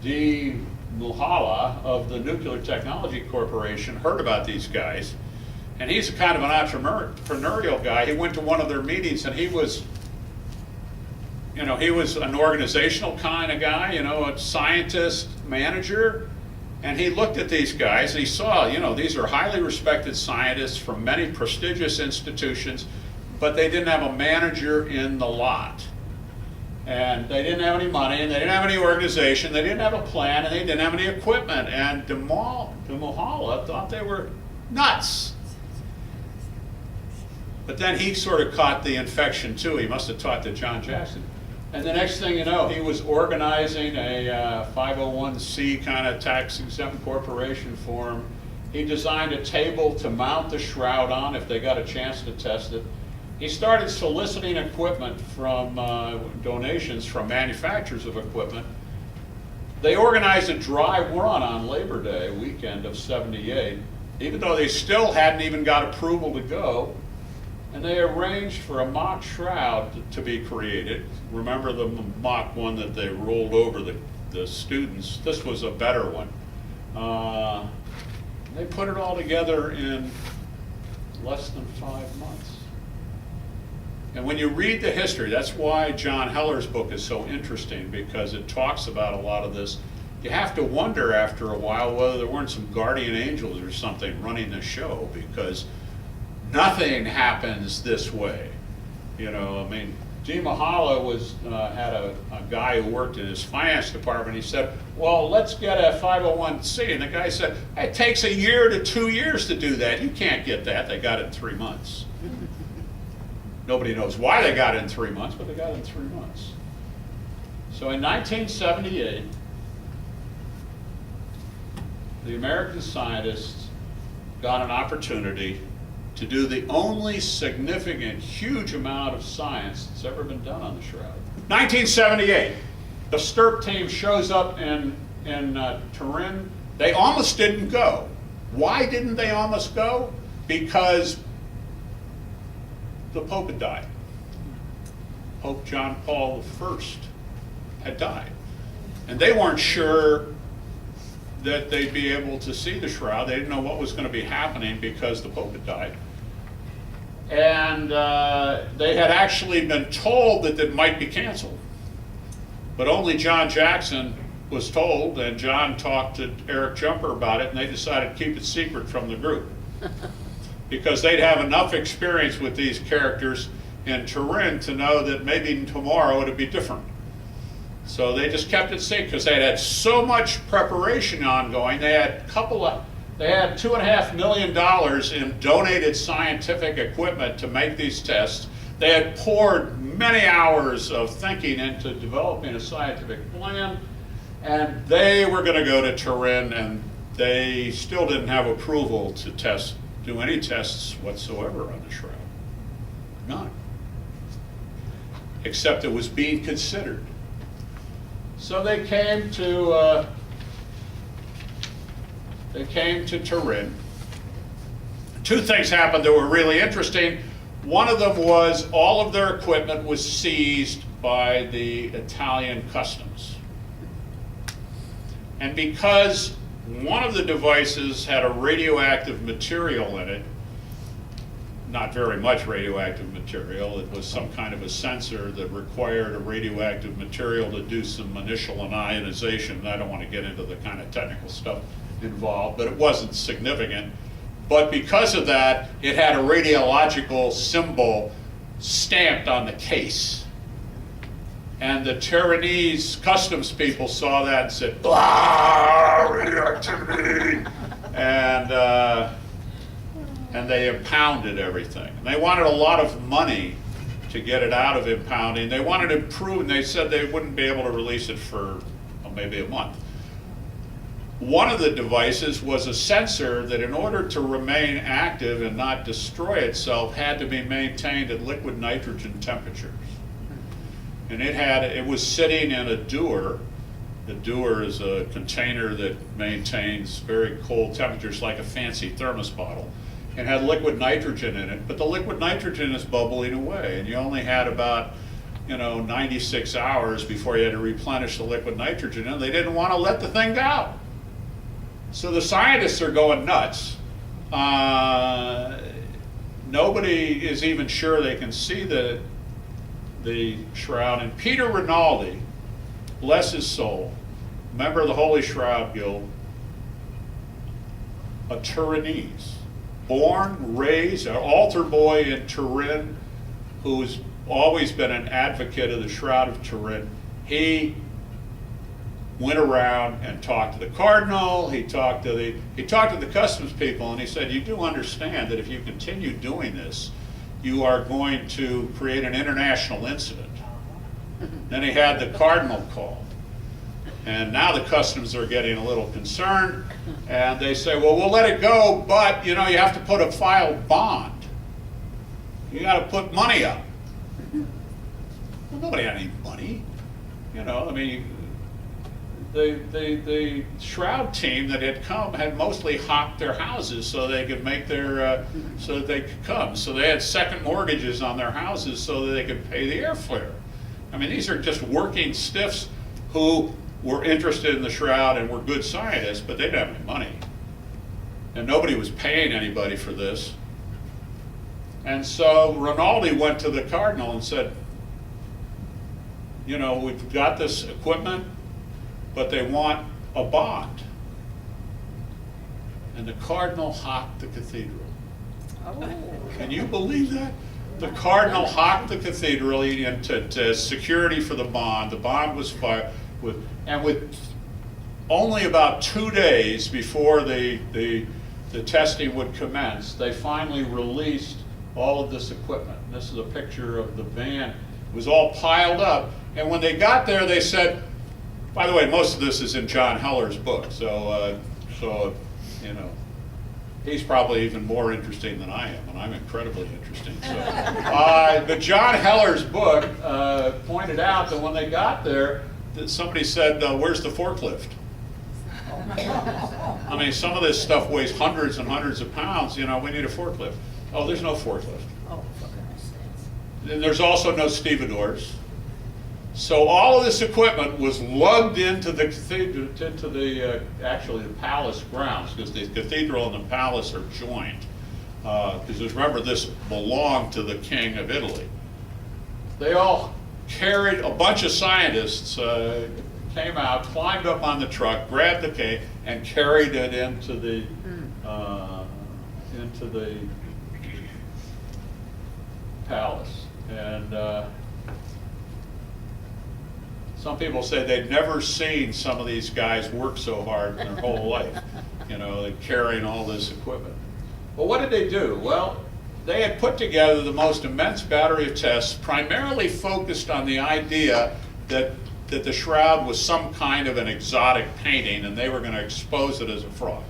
D. Mulhala of the Nuclear Technology Corporation heard about these guys, and he's kind of an entrepreneurial guy. He went to one of their meetings, and he was an organizational kind of guy, a scientist, manager, and he looked at these guys and he saw, these are highly respected scientists from many prestigious institutions, but they didn't have a manager in the lot. And they didn't have any money, and they didn't have any organization, they didn't have a plan, and they didn't have any equipment. And de Mulhala thought they were nuts. But then he sort of caught the infection too. He must have taught to John Jackson. And the next thing you know, he was organizing a 501c kind of tax-exempt corporation for him. He designed a table to mount the shroud on if they got a chance to test it. He started soliciting equipment from donations from manufacturers of equipment. They organized a dry run on Labor Day weekend of '78, even though they still hadn't even got approval to go. And they arranged for a mock shroud to be created. Remember the mock one that they rolled over the students? This was a better one. They put it all together in less than 5 months. And when you read the history, that's why John Heller's book is so interesting, because it talks about a lot of this. You have to wonder after a while whether there weren't some guardian angels or something running the show, because nothing happens this way. D. Mulhala had a guy who worked in his finance department. He said, well, let's get a 501c. And the guy said, it takes 1 year to 2 years to do that. You can't get that. They got it in 3 months. Nobody knows why they got it in 3 months, but they got it in 3 months. So in 1978, the American scientists got an opportunity to do the only significant, huge amount of science that's ever been done on the shroud. 1978, the STIRP team shows up in Turin. They almost didn't go. Why didn't they almost go? Because the Pope had died. Pope John Paul I had died. And they weren't sure that they'd be able to see the shroud. They didn't know what was going to be happening because the Pope had died. And they had actually been told that it might be canceled. But only John Jackson was told, and John talked to Eric Jumper about it, and they decided to keep it secret from the group. Because they'd have enough experience with these characters in Turin to know that maybe tomorrow it'd be different. So they just kept it secret because they had so much preparation ongoing. They had $2.5 million in donated scientific equipment to make these tests. They had poured many hours of thinking into developing a scientific plan, and they were going to go to Turin, and they still didn't have approval to do any tests whatsoever on the shroud. None. Except it was being considered. So they came to Turin. Two things happened that were really interesting. One of them was all of their equipment was seized by the Italian customs. And because one of the devices had a radioactive material in it, not very much radioactive material, it was some kind of a sensor that required a radioactive material to do some initial ionization. I don't want to get into the kind of technical stuff involved, but it wasn't significant. But because of that, it had a radiological symbol stamped on the case. And the Turinese customs people saw that and said, "Blah, radioactivity," and they impounded everything. And they wanted a lot of money to get it out of impounding. They wanted to prove, and they said they wouldn't be able to release it for maybe a month. One of the devices was a sensor that, in order to remain active and not destroy itself, had to be maintained at liquid nitrogen temperatures. And it was sitting in a dewar. The dewar is a container that maintains very cold temperatures, like a fancy thermos bottle, and had liquid nitrogen in it. But the liquid nitrogen is bubbling away, and you only had about 96 hours before you had to replenish the liquid nitrogen, and they didn't want to let the thing go. So the scientists are going nuts. Nobody is even sure they can see the shroud. And Peter Rinaldi, bless his soul, member of the Holy Shroud Guild, a Turinese, born, raised, an altar boy in Turin, who's always been an advocate of the Shroud of Turin. He went around and talked to the cardinal. He talked to the customs people, and he said, "You do understand that if you continue doing this, you are going to create an international incident." Then he had the cardinal called, and now the customs are getting a little concerned, and they say, "Well, we'll let it go, but you have to put a filed bond. You got to put money up." Well, nobody had any money, I mean. The Shroud team that had come had mostly hopped their houses so they could make so that they could come. So they had second mortgages on their houses so that they could pay the airfare. I mean, these are just working stiffs who were interested in the Shroud and were good scientists, but they didn't have any money. And nobody was paying anybody for this. And so Rinaldi went to the cardinal and said, "We've got this equipment, but they want a bond." And the cardinal hocked the cathedral. Oh. Can you believe that? The cardinal hocked the cathedral into security for the bond. The bond was filed with only about 2 days before the testing would commence, they finally released all of this equipment. And this is a picture of the van. It was all piled up, and when they got there, they said, by the way, most of this is in John Heller's book, so he's probably even more interesting than I am, and I'm incredibly interesting. So, but John Heller's book pointed out that when they got there, that somebody said, "Where's the forklift?" I mean, some of this stuff weighs hundreds and hundreds of pounds. We need a forklift. Oh, there's no forklift. Oh, for goodness sakes. And there's also no stevedores. So all of this equipment was lugged into the cathedral, actually the palace grounds, because the cathedral and the palace are joined. Because remember, this belonged to the king of Italy. They all carried, a bunch of scientists came out, climbed up on the truck, grabbed the cake, and carried it into the palace. And some people say they'd never seen some of these guys work so hard in their whole life, carrying all this equipment. Well, what did they do? Well, they had put together the most immense battery of tests, primarily focused on the idea that the Shroud was some kind of an exotic painting, and they were going to expose it as a fraud.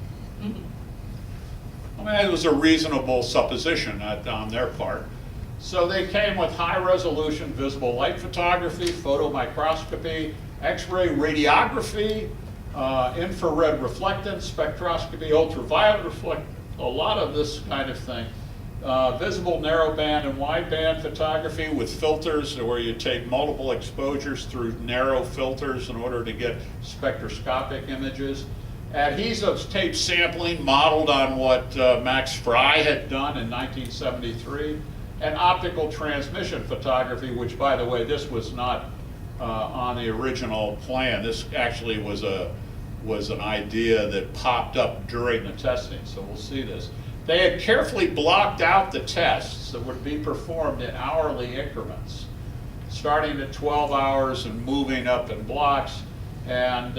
I mean, it was a reasonable supposition on their part. So they came with high-resolution visible light photography, photomicroscopy, X-ray radiography, infrared reflectance, spectroscopy, ultraviolet reflect, a lot of this kind of thing. Visible narrowband and wideband photography with filters where you take multiple exposures through narrow filters in order to get spectroscopic images. Adhesives tape sampling modeled on what Max Fry had done in 1973. And optical transmission photography, which, by the way, this was not on the original plan. This actually was an idea that popped up during the testing, so we'll see this. They had carefully blocked out the tests that would be performed in hourly increments, starting at 12 hours and moving up in blocks. And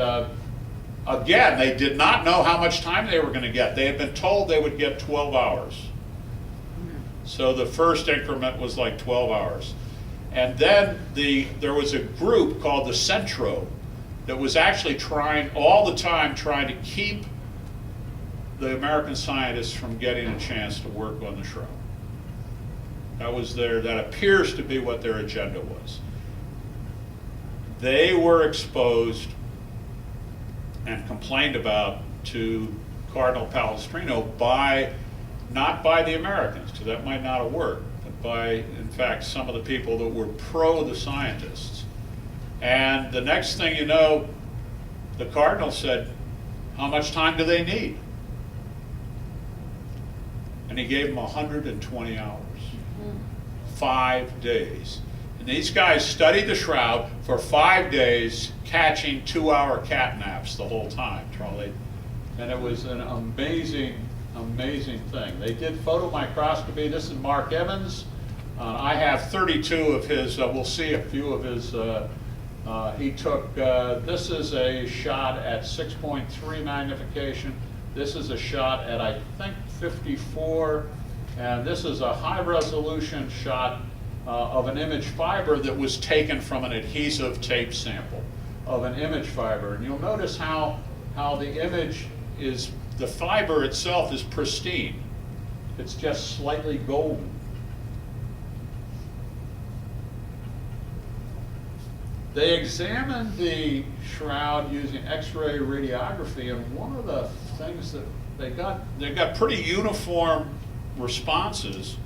again, they did not know how much time they were going to get. They had been told they would get 12 hours. So the first increment was like 12 hours. And then there was a group called the Centro that was actually trying all the time, trying to keep the American scientists from getting a chance to work on the shroud. That appears to be what their agenda was. They were exposed and complained about to Cardinal Palestrino not by the Americans, because that might not have worked, but by, in fact, some of the people that were pro the scientists. And the next thing you know, the Cardinal said, how much time do they need? And he gave them 120 hours, 5 days. And these guys studied the shroud for 5 days, catching 2-hour cat naps the whole time, Charlie. And it was an amazing, amazing thing. They did photomicroscopy. This is Mark Evans. I have 32 of his, we'll see a few of his, he took, this is a shot at 6.3 magnification. This is a shot at, I think, 54. And this is a high resolution shot of an image fiber that was taken from an adhesive tape sample of an image fiber. And you'll notice how the image is, the fiber itself is pristine. It's just slightly golden. They examined the shroud using X-ray radiography, and one of the things that they got pretty uniform responses,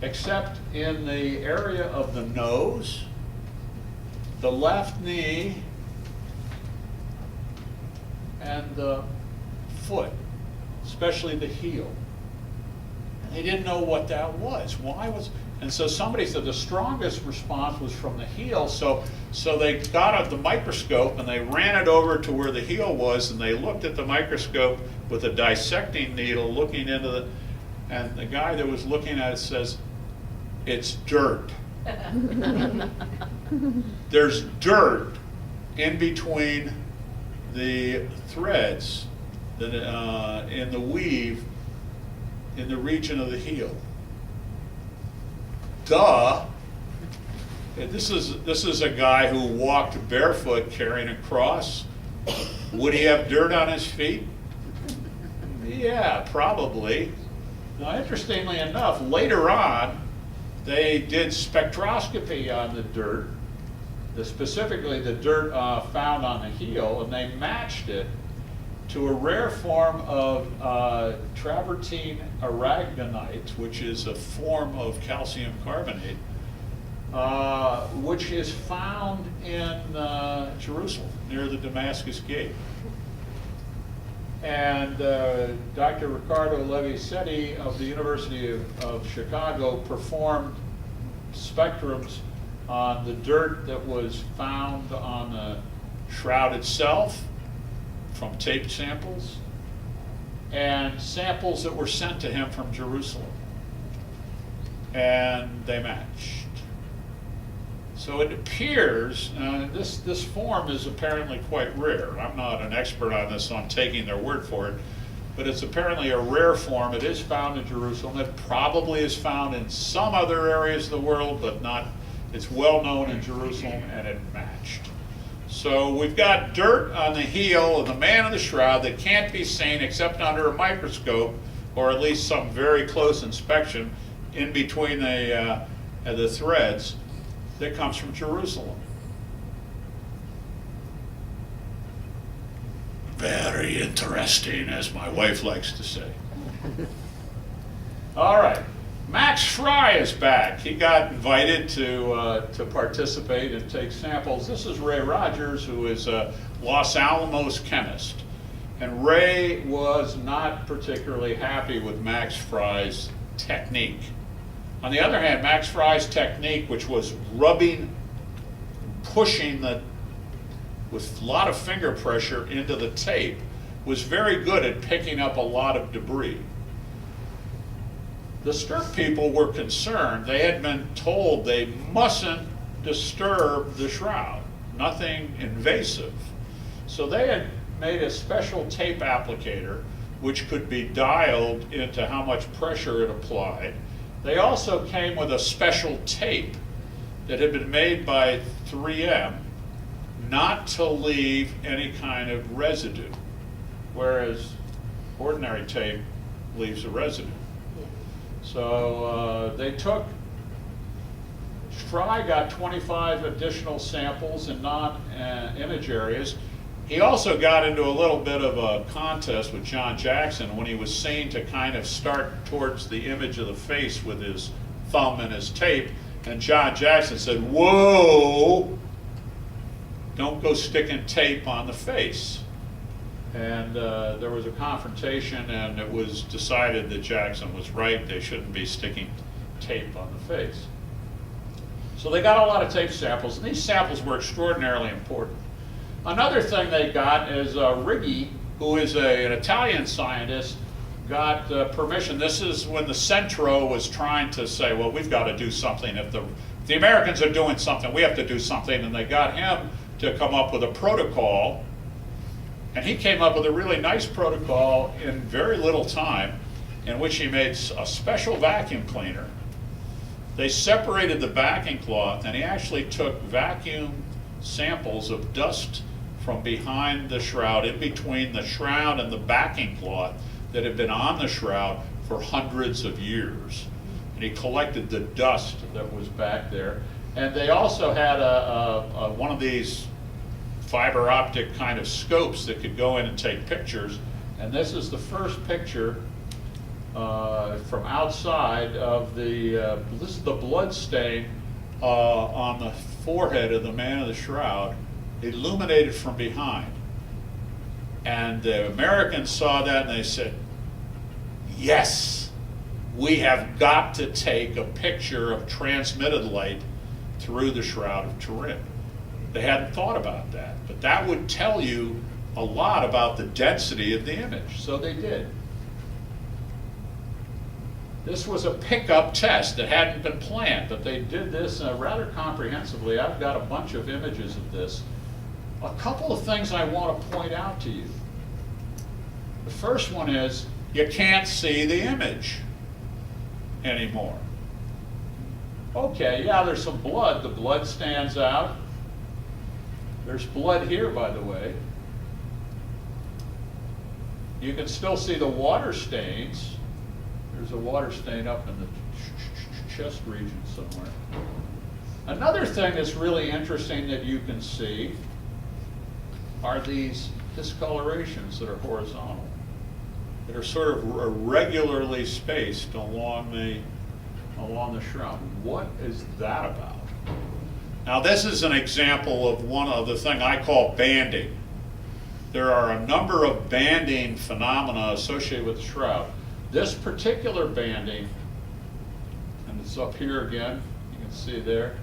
except in the area of the nose, the left knee, and the foot, especially the heel. And they didn't know what that was. And so somebody said the strongest response was from the heel, so they got out the microscope and they ran it over to where the heel was, and they looked at the microscope with a dissecting needle looking into the, and the guy that was looking at it says, it's dirt. There's dirt in between the threads that, in the weave in the region of the heel. Duh. This is a guy who walked barefoot carrying a cross. Would he have dirt on his feet? Yeah, probably. Now, interestingly enough, later on, they did spectroscopy on the dirt, specifically the dirt found on the heel, and they matched it to a rare form of travertine aragonite, which is a form of calcium carbonate, which is found in Jerusalem, near the Damascus Gate. And Dr. Riccardo Levi-Setti of the University of Chicago performed spectrums on the dirt that was found on the shroud itself from tape samples, and samples that were sent to him from Jerusalem. And they matched. So it appears, this form is apparently quite rare. I'm not an expert on this, so I'm taking their word for it, but it's apparently a rare form. It is found in Jerusalem. It probably is found in some other areas of the world, but not, it's well known in Jerusalem, and it matched. So we've got dirt on the heel of the man in the shroud that can't be seen except under a microscope, or at least some very close inspection in between the threads, that comes from Jerusalem. Very interesting, as my wife likes to say. All right, Max Fry is back. He got invited to participate and take samples. This is Ray Rogers, who is a Los Alamos chemist. And Ray was not particularly happy with Max Fry's technique. On the other hand, Max Fry's technique, which was rubbing, pushing with a lot of finger pressure into the tape, was very good at picking up a lot of debris. The Stirp people were concerned. They had been told they mustn't disturb the shroud, nothing invasive. So they had made a special tape applicator which could be dialed into how much pressure it applied. They also came with a special tape that had been made by 3M not to leave any kind of residue, whereas ordinary tape leaves a residue. So they took, Fry got 25 additional samples in non-image areas. He also got into a little bit of a contest with John Jackson when he was seen to kind of start towards the image of the face with his thumb and his tape, and John Jackson said, "Whoa, don't go sticking tape on the face." And there was a confrontation, and it was decided that Jackson was right. They shouldn't be sticking tape on the face. So they got a lot of tape samples, and these samples were extraordinarily important. Another thing they got is Righi, who is an Italian scientist, got permission. This is when the Centro was trying to say, well, we've got to do something. If the Americans are doing something, we have to do something. And they got him to come up with a protocol. And he came up with a really nice protocol in very little time, in which he made a special vacuum cleaner. They separated the backing cloth, and he actually took vacuum samples of dust from behind the shroud, in between the shroud and the backing cloth that had been on the shroud for hundreds of years. And he collected the dust that was back there. And they also had one of these fiber optic kind of scopes that could go in and take pictures. And this is the first picture from outside of the, this is the blood stain on the forehead of the man of the shroud, illuminated from behind. And the Americans saw that and they said, yes, we have got to take a picture of transmitted light through the Shroud of Turin. They hadn't thought about that, but that would tell you a lot about the density of the image, so they did. This was a pickup test that hadn't been planned, but they did this rather comprehensively. I've got a bunch of images of this. A couple of things I want to point out to you. The first one is you can't see the image anymore. Okay, yeah, there's some blood. The blood stands out. There's blood here, by the way. You can still see the water stains. There's a water stain up in the chest region somewhere. Another thing that's really interesting that you can see are these discolorations that are horizontal, that are sort of irregularly spaced along the shroud. What is that about? Now this is an example of one of the thing I call banding. There are a number of banding phenomena associated with the shroud. This particular banding, and it's up here again, you can see there.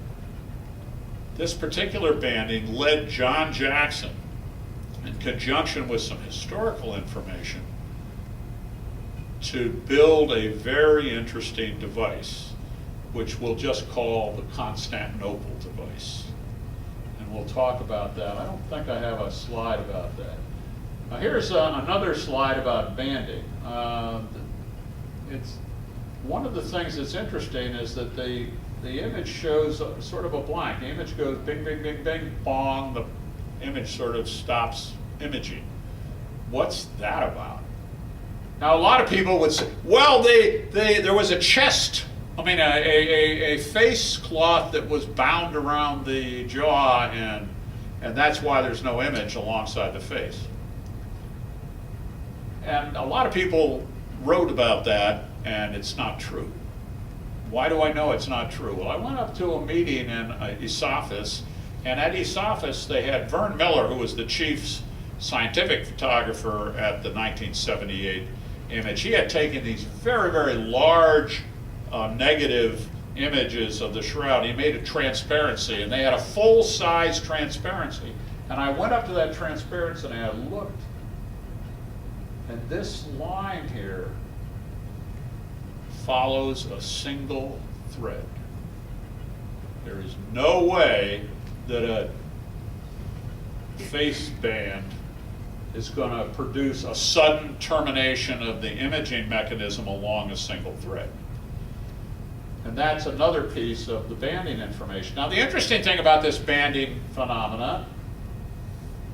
This particular banding led John Jackson, in conjunction with some historical information, to build a very interesting device, which we'll just call the Constantinople device. And we'll talk about that. I don't think I have a slide about that. Now here's another slide about banding. It's one of the things that's interesting is that the image shows sort of a blank. The image goes bing, bing, bing, bing, bong. The image sort of stops imaging. What's that about? Now a lot of people would say, well, there was a chest, a face cloth that was bound around the jaw, and that's why there's no image alongside the face. And a lot of people wrote about that, and it's not true. Why do I know it's not true? Well, I went up to a meeting in Esophagus, and at Esophagus they had Vern Miller, who was the chief scientific photographer at the 1978 image. He had taken these very, very large negative images of the shroud. He made a transparency, and they had a full-size transparency. And I went up to that transparency and I looked, and this line here follows a single thread. There is no way that a face band is going to produce a sudden termination of the imaging mechanism along a single thread. And that's another piece of the banding information. Now, the interesting thing about this banding phenomena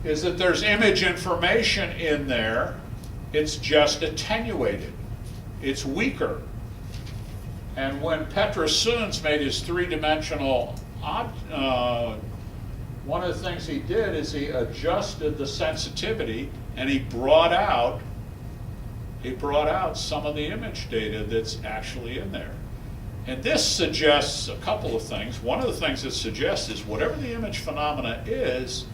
is that there's image information in there. It's just attenuated. It's weaker. And when Petrus Soons made his three-dimensional one of the things he did is he adjusted the sensitivity, and he brought out some of the image data that's actually in there. And this suggests a couple of things. One of the things it suggests is whatever the image phenomena is,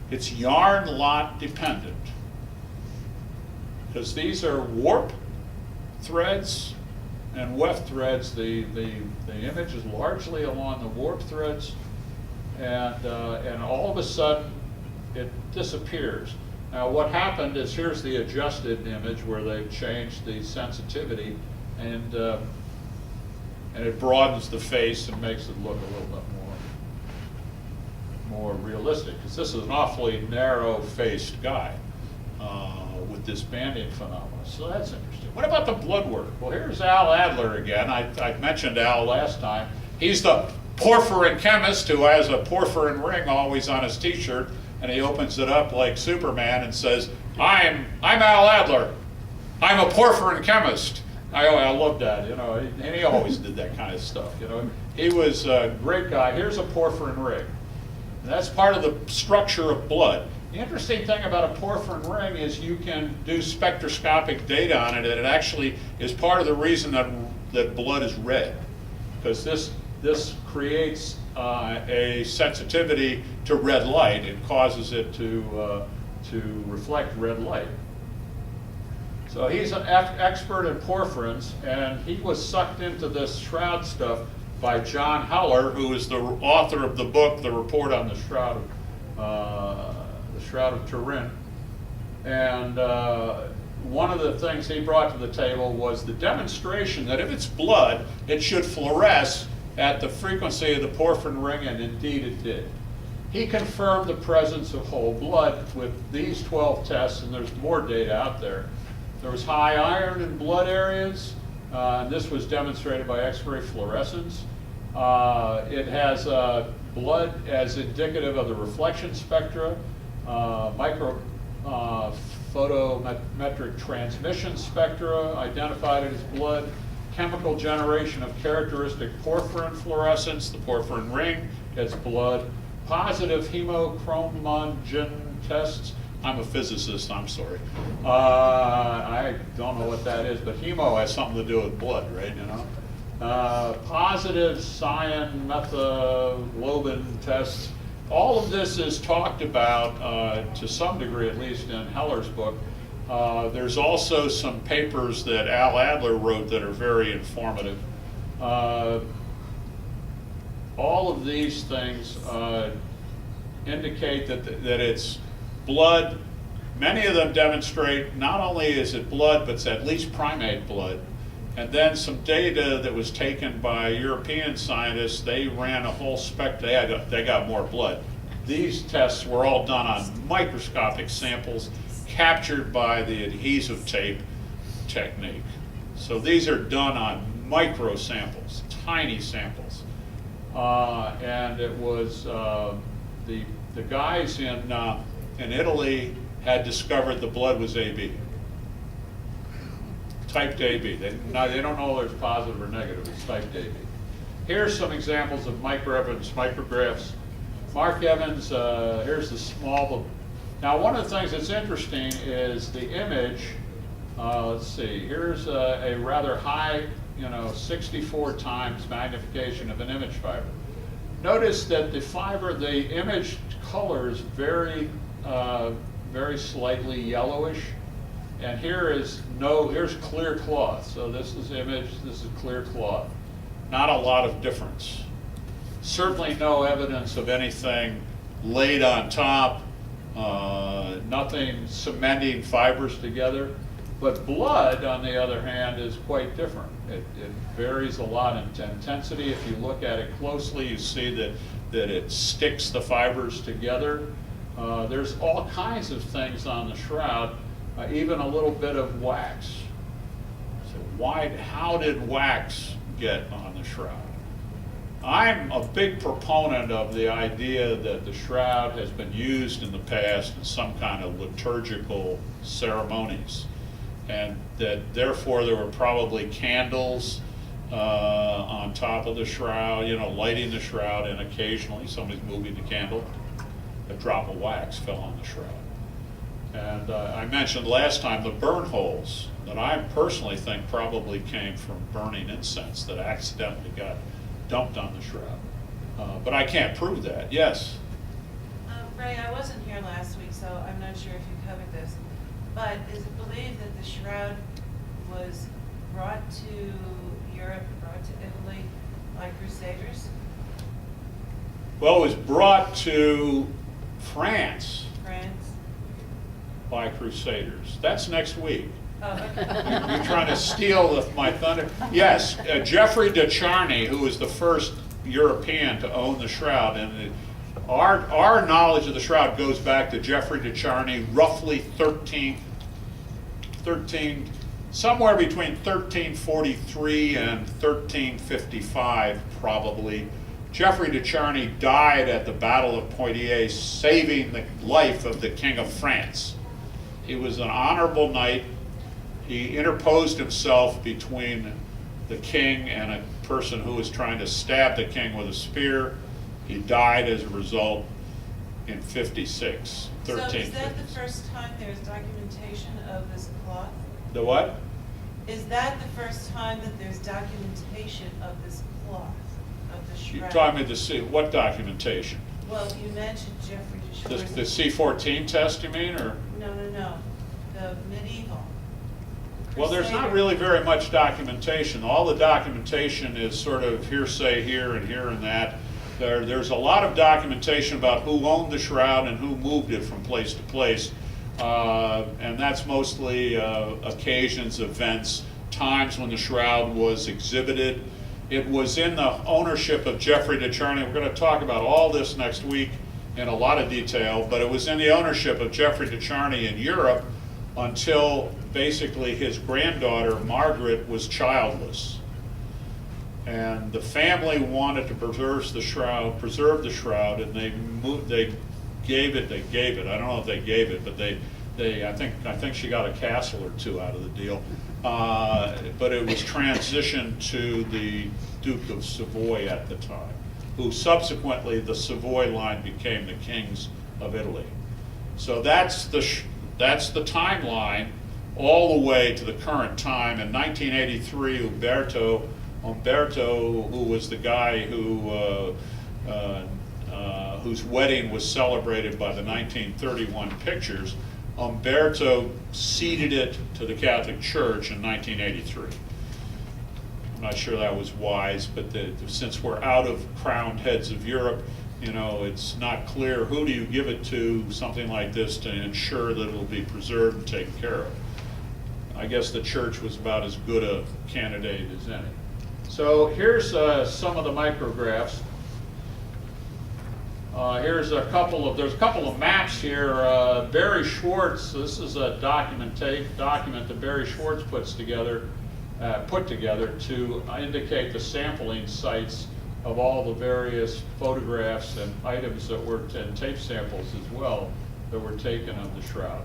it's yarn lot dependent. Because these are warp threads and weft threads. The image is largely along the warp threads, and all of a sudden it disappears. Now what happened is, here's the adjusted image where they've changed the sensitivity, and it broadens the face and makes it look a little bit more realistic, because this is an awfully narrow-faced guy with this banding phenomenon. So that's interesting. What about the blood work? Well, here's Al Adler again. I mentioned Al last time. He's the porphyrin chemist who has a porphyrin ring always on his t-shirt, and he opens it up like Superman and says, I'm Al Adler. I'm a porphyrin chemist. I love that, you know, and he always did that kind of stuff, you know. He was a great guy. Here's a porphyrin ring. And that's part of the structure of blood. The interesting thing about a porphyrin ring is you can do spectroscopic data on it, and it actually is part of the reason that blood is red, because this creates a sensitivity to red light. It causes it to reflect red light. So he's an expert in porphyrins, and he was sucked into this shroud stuff by John Heller, who is the author of the book, The Report on the Shroud of Turin. And one of the things he brought to the table was the demonstration that if it's blood, it should fluoresce at the frequency of the porphyrin ring, and indeed it did. He confirmed the presence of whole blood with these 12 tests, and there's more data out there. There was high iron in blood areas, and this was demonstrated by X-ray fluorescence. It has blood as indicative of the reflection spectra, photometric transmission spectra identified it as blood, chemical generation of characteristic porphyrin fluorescence, the porphyrin ring gets blood, positive hemochromogen tests. I'm a physicist, I'm sorry. I don't know what that is, but hemo has something to do with blood, right, you know? Positive cyan methaglobin tests. All of this is talked about, to some degree at least, in Heller's book. There's also some papers that Al Adler wrote that are very informative. All of these things indicate that it's blood. Many of them demonstrate not only is it blood, but it's at least primate blood. And then some data that was taken by European scientists, they ran a whole spectrum, they got more blood. These tests were all done on microscopic samples captured by the adhesive tape technique. So these are done on micro samples, tiny samples. And it was the guys in Italy had discovered the blood was AB, typed AB. They don't know there's positive or negative, it's typed AB. Here's some examples of Evans micrographs. Mark Evans, here's the small. Now one of the things that's interesting is the image, let's see, here's a rather high, 64 times magnification of an image fiber. Notice that the image color is very slightly yellowish, and here's clear cloth. So this is image, this is clear cloth. Not a lot of difference. Certainly no evidence of anything laid on top, nothing cementing fibers together. But blood, on the other hand, is quite different. It varies a lot in intensity. If you look at it closely, you see that it sticks the fibers together. There's all kinds of things on the shroud, even a little bit of wax. So how did wax get on the shroud? I'm a big proponent of the idea that the shroud has been used in the past in some kind of liturgical ceremonies, and that therefore there were probably candles on top of the shroud, lighting the shroud, and occasionally somebody's moving the candle, a drop of wax fell on the shroud. And I mentioned last time the burn holes that I personally think probably came from burning incense that accidentally got dumped on the shroud. But I can't prove that. Yes? Ray, I wasn't here last week, so I'm not sure if you covered this, but is it believed that the shroud was brought to Europe, brought to Italy by Crusaders? Well, it was brought to France France? by Crusaders. That's next week. Oh, okay. You're trying to steal my thunder. Yes, Geoffrey de Charny, who was the first European to own the shroud, and our knowledge of the shroud goes back to Geoffrey de Charny, roughly 13, somewhere between 1343 and 1355, probably. Geoffrey de Charny died at the Battle of Poitiers, saving the life of the King of France. He was an honorable knight. He interposed himself between the king and a person who was trying to stab the king with a spear. He died as a result in 56, So is 1356. that the first time there's documentation of this cloth? The what? Is that the first time that there's documentation of this cloth, of the You shroud? taught me to see, what documentation? Well, you mentioned Geoffrey de The Charny. C-14 test, you mean, or? No. The medieval. Well, there's not Crusader. really very much documentation. All the documentation is sort of hearsay here and that. There's a lot of documentation about who owned the shroud and who moved it from place to place. And that's mostly occasions, events, times when the shroud was exhibited. It was in the ownership of Geoffrey de Charny. We're going to talk about all this next week in a lot of detail, but it was in the ownership of Geoffrey de Charny in Europe until basically his granddaughter, Margaret, was childless. And the family wanted to preserve the shroud, and they gave it. I don't know if they gave it, but I think she got a castle or two out of the deal. But it was transitioned to the Duke of Savoy at the time, who subsequently, the Savoy line became the kings of Italy. So that's the timeline all the way to the current time. In 1983, Umberto, who was the guy whose wedding was celebrated by the 1931 pictures, Umberto ceded it to the Catholic Church in 1983. I'm not sure that was wise, but since we're out of crowned heads of Europe, it's not clear who do you give it to, something like this, to ensure that it'll be preserved and taken care of. I guess the church was about as good a candidate as any. So here's some of the micrographs. There's a couple of maps here. Barry Schwartz, this is a document that Barry Schwartz put together to indicate the sampling sites of all the various photographs and items and tape samples as well that were taken of the shroud.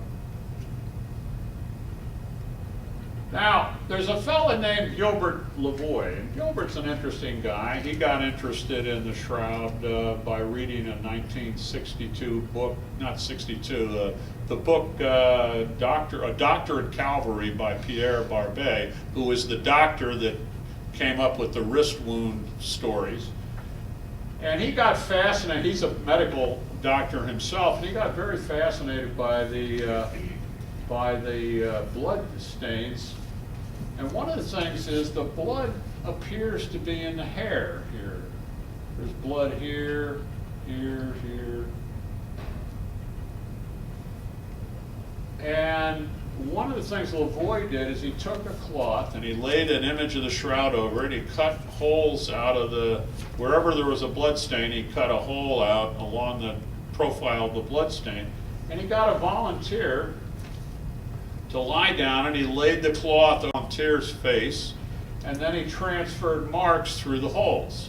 Now, there's a fellow named Gilbert Lavoie, and Gilbert's an interesting guy. He got interested in the shroud by reading a 1962 book, not 62, the book A Doctor at Calvary by Pierre Barbet, who was the doctor that came up with the wrist wound stories. And he got fascinated, he's a medical doctor himself, and he got very fascinated by the blood stains. And one of the things is the blood appears to be in the hair here. There's blood here, here. And one of the things Lavoie did is he took a cloth and he laid an image of the shroud over it. He cut holes out of wherever there was a blood stain, he cut a hole out along the profile of the blood stain. And he got a volunteer to lie down, and he laid the cloth on the volunteer's face, and then he transferred marks through the holes.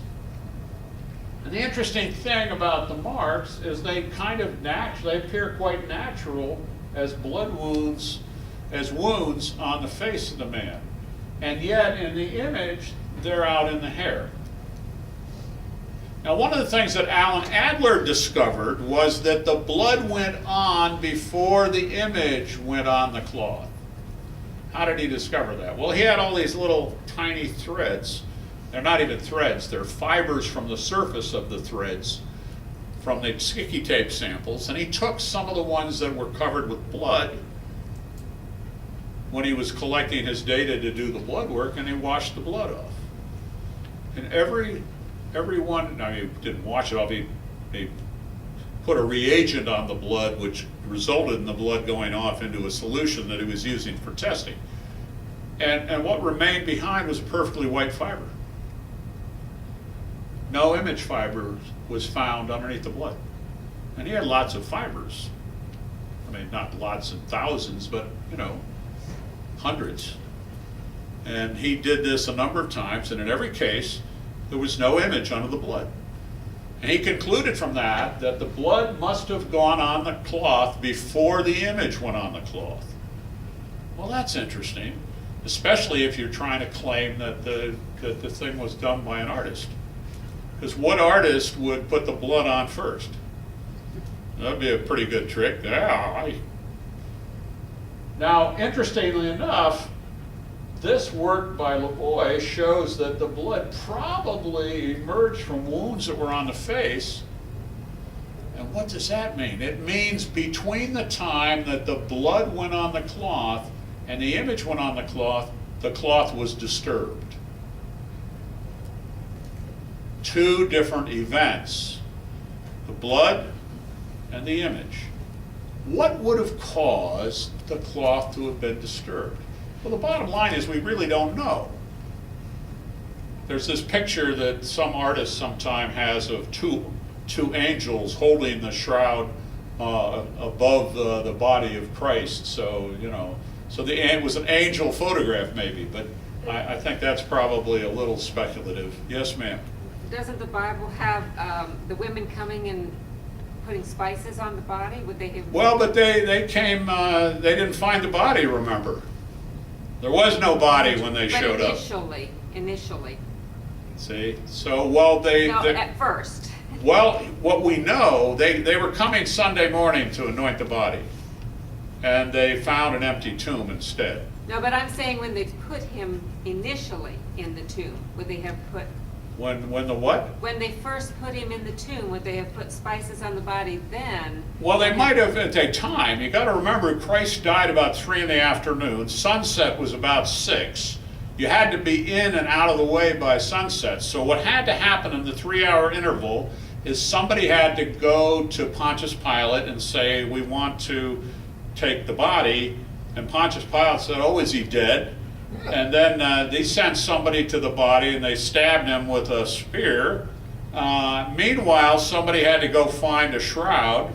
And the interesting thing about the marks is they appear quite natural as blood wounds, as wounds on the face of the man. And yet in the image, they're out in the hair. Now, one of the things that Alan Adler discovered was that the blood went on before the image went on the cloth. How did he discover that? Well, he had all these little tiny threads. They're not even threads, they're fibers from the surface of the threads from the sticky tape samples, and he took some of the ones that were covered with blood when he was collecting his data to do the blood work, and he washed the blood off. And every one, now he didn't wash it off, he put a reagent on the blood which resulted in the blood going off into a solution that he was using for testing. And what remained behind was a perfectly white fiber. No image fiber was found underneath the blood. And he had lots of fibers. I mean, not lots and thousands, but, hundreds. And he did this a number of times, and in every case, there was no image under the blood. And he concluded from that the blood must have gone on the cloth before the image went on the cloth. Well, that's interesting, especially if you're trying to claim that the thing was done by an artist. Because what artist would put the blood on first? That'd be a pretty good trick. Now, interestingly enough, this work by Lavoie shows that the blood probably emerged from wounds that were on the face. And what does that mean? It means between the time that the blood went on the cloth and the image went on the cloth was disturbed. Two different events, the blood and the image. What would have caused the cloth to have been disturbed? Well, the bottom line is we really don't know. There's this picture that some artist sometime has of two angels holding the shroud above the body of Christ. So, it was an angel photograph maybe, but I think that's probably a little speculative. Yes, ma'am? Doesn't the Bible have the women coming and putting spices on the body? Would they have? Well, but they came, they didn't find the body, remember? There was no body when they showed up. Initially. See? So, well, at first. Well, what we know, they were coming Sunday morning to anoint the body. And they found an empty tomb instead. No, but I'm saying when they put him initially in the tomb, would they have put... When the what? When they first put him in the tomb, would they have put spices on the body then? Well, they might have at a time. You got to remember, Christ died about 3 in the afternoon. Sunset was about 6. You had to be in and out of the way by sunset. So what had to happen in the 3-hour interval is somebody had to go to Pontius Pilate and say, we want to take the body. And Pontius Pilate said, oh, is he dead? And then they sent somebody to the body and they stabbed him with a spear. Meanwhile, somebody had to go find a shroud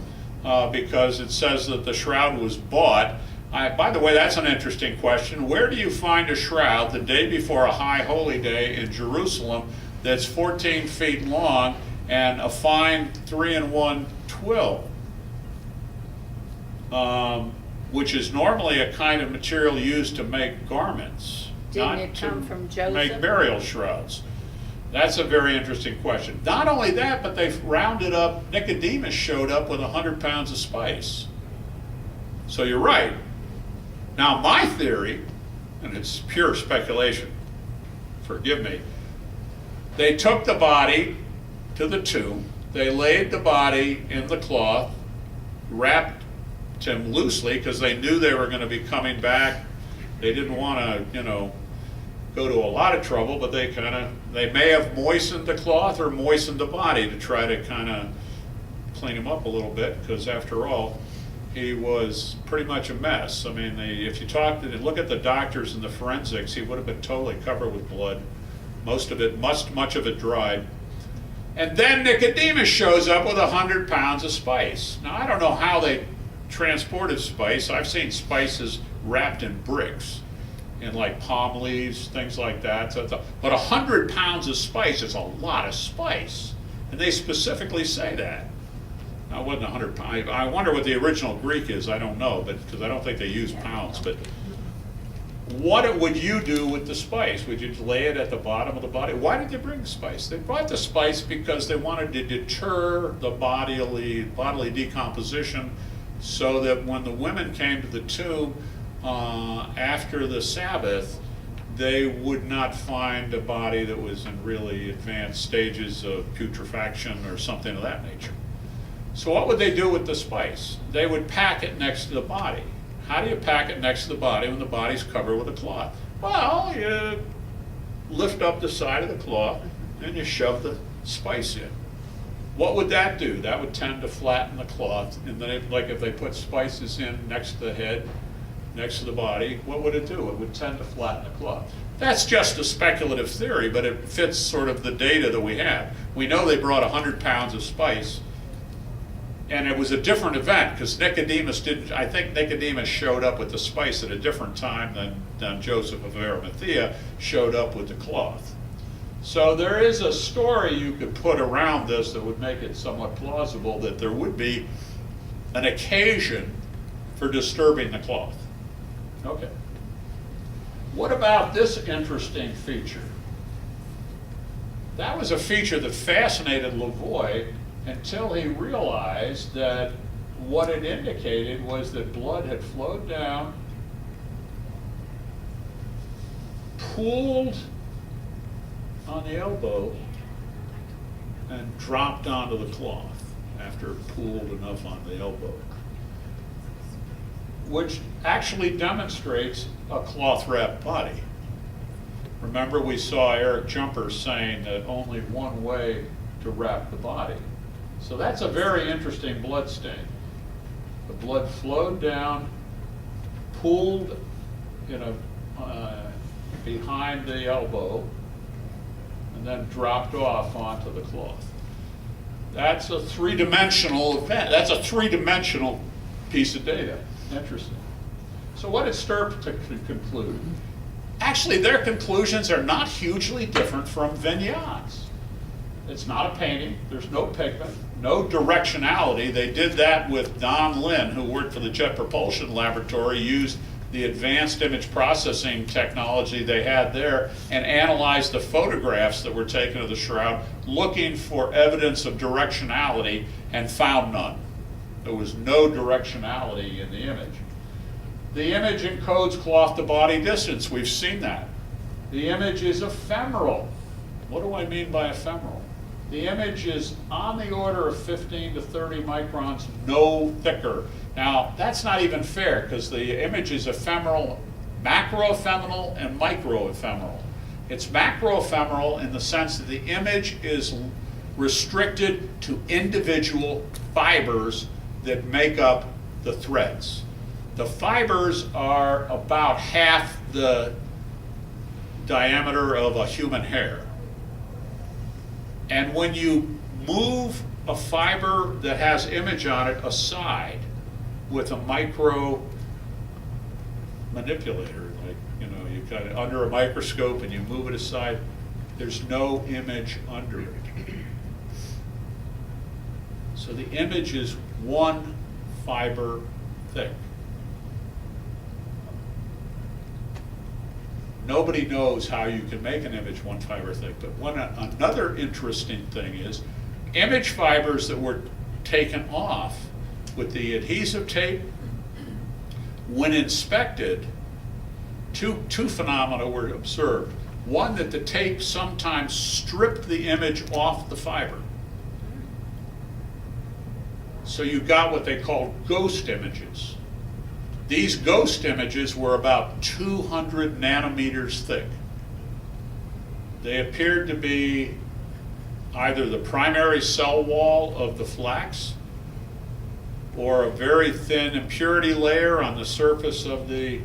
because it says that the shroud was bought. By the way, that's an interesting question. Where do you find a shroud the day before a high holy day in Jerusalem that's 14 feet long and a fine 3-in-1 twill? Which is normally a kind of material used to make garments. Didn't it come from Joseph? Make burial shrouds. That's a very interesting question. Not only that, but they've rounded up, Nicodemus showed up with 100 pounds of spice. So you're right. Now my theory, and it's pure speculation, forgive me, they took the body to the tomb, they laid the body in the cloth, wrapped him loosely because they knew they were going to be coming back. They didn't want to, go to a lot of trouble, but they may have moistened the cloth or moistened the body to try to kind of clean him up a little bit, because after all, he was pretty much a mess. I mean, if you look at the doctors and the forensics, he would have been totally covered with blood. Most of it, much of it dried. And then Nicodemus shows up with 100 pounds of spice. Now, I don't know how they transported spice. I've seen spices wrapped in bricks, in like palm leaves, things like that. But 100 pounds of spice is a lot of spice. And they specifically say that. Now, it wasn't 100 pounds. I wonder what the original Greek is. I don't know, because I don't think they use pounds. But what would you do with the spice? Would you lay it at the bottom of the body? Why did they bring the spice? They brought the spice because they wanted to deter the bodily decomposition, so that when the women came to the tomb after the Sabbath, they would not find a body that was in really advanced stages of putrefaction or something of that nature. So what would they do with the spice? They would pack it next to the body. How do you pack it next to the body when the body's covered with a cloth? Well, you lift up the side of the cloth and you shove the spice in. What would that do? That would tend to flatten the cloth. And then, like if they put spices in next to the head, next to the body, what would it do? It would tend to flatten the cloth. That's just a speculative theory, but it fits sort of the data that we have. We know they brought 100 pounds of spice. And it was a different event, because Nicodemus didn't, I think Nicodemus showed up with the spice at a different time than Joseph of Arimathea showed up with the cloth. So there is a story you could put around this that would make it somewhat plausible that there would be an occasion for disturbing the cloth. Okay. What about this interesting feature? That was a feature that fascinated Lavoie until he realized that what it indicated was that blood had flowed down, pooled on the elbow, and dropped onto the cloth after it pooled enough on the elbow, which actually demonstrates a cloth-wrapped body. Remember, we saw Eric Jumper saying that only one way to wrap the body. So that's a very interesting blood stain. The blood flowed down, pooled behind the elbow, and then dropped off onto the cloth. That's a three-dimensional event. That's a three-dimensional piece of data. Interesting. So what did Sturp conclude? Actually, their conclusions are not hugely different from Vignon's. It's not a painting. There's no pigment, no directionality. They did that with Don Lin, who worked for the Jet Propulsion Laboratory, used the advanced image processing technology they had there and analyzed the photographs that were taken of the shroud, looking for evidence of directionality, and found none. There was no directionality in the image. The image encodes cloth-to-body distance. We've seen that. The image is ephemeral. What do I mean by ephemeral? The image is on the order of 15 to 30 microns, no thicker. Now, that's not even fair, because the image is ephemeral, macroephemeral, and microephemeral. It's macroephemeral in the sense that the image is restricted to individual fibers that make up the threads. The fibers are about half the diameter of a human hair. And when you move a fiber that has image on it aside with a micro manipulator, like, you got it under a microscope and you move it aside, there's no image under it. So the image is one fiber thick. Nobody knows how you can make an image one fiber thick, but another interesting thing is image fibers that were taken off with the adhesive tape, when inspected, two phenomena were observed. One, that the tape sometimes stripped the image off the fiber. So you got what they called ghost images. These ghost images were about 200 nanometers thick. They appeared to be either the primary cell wall of the flax or a very thin impurity layer on the surface of the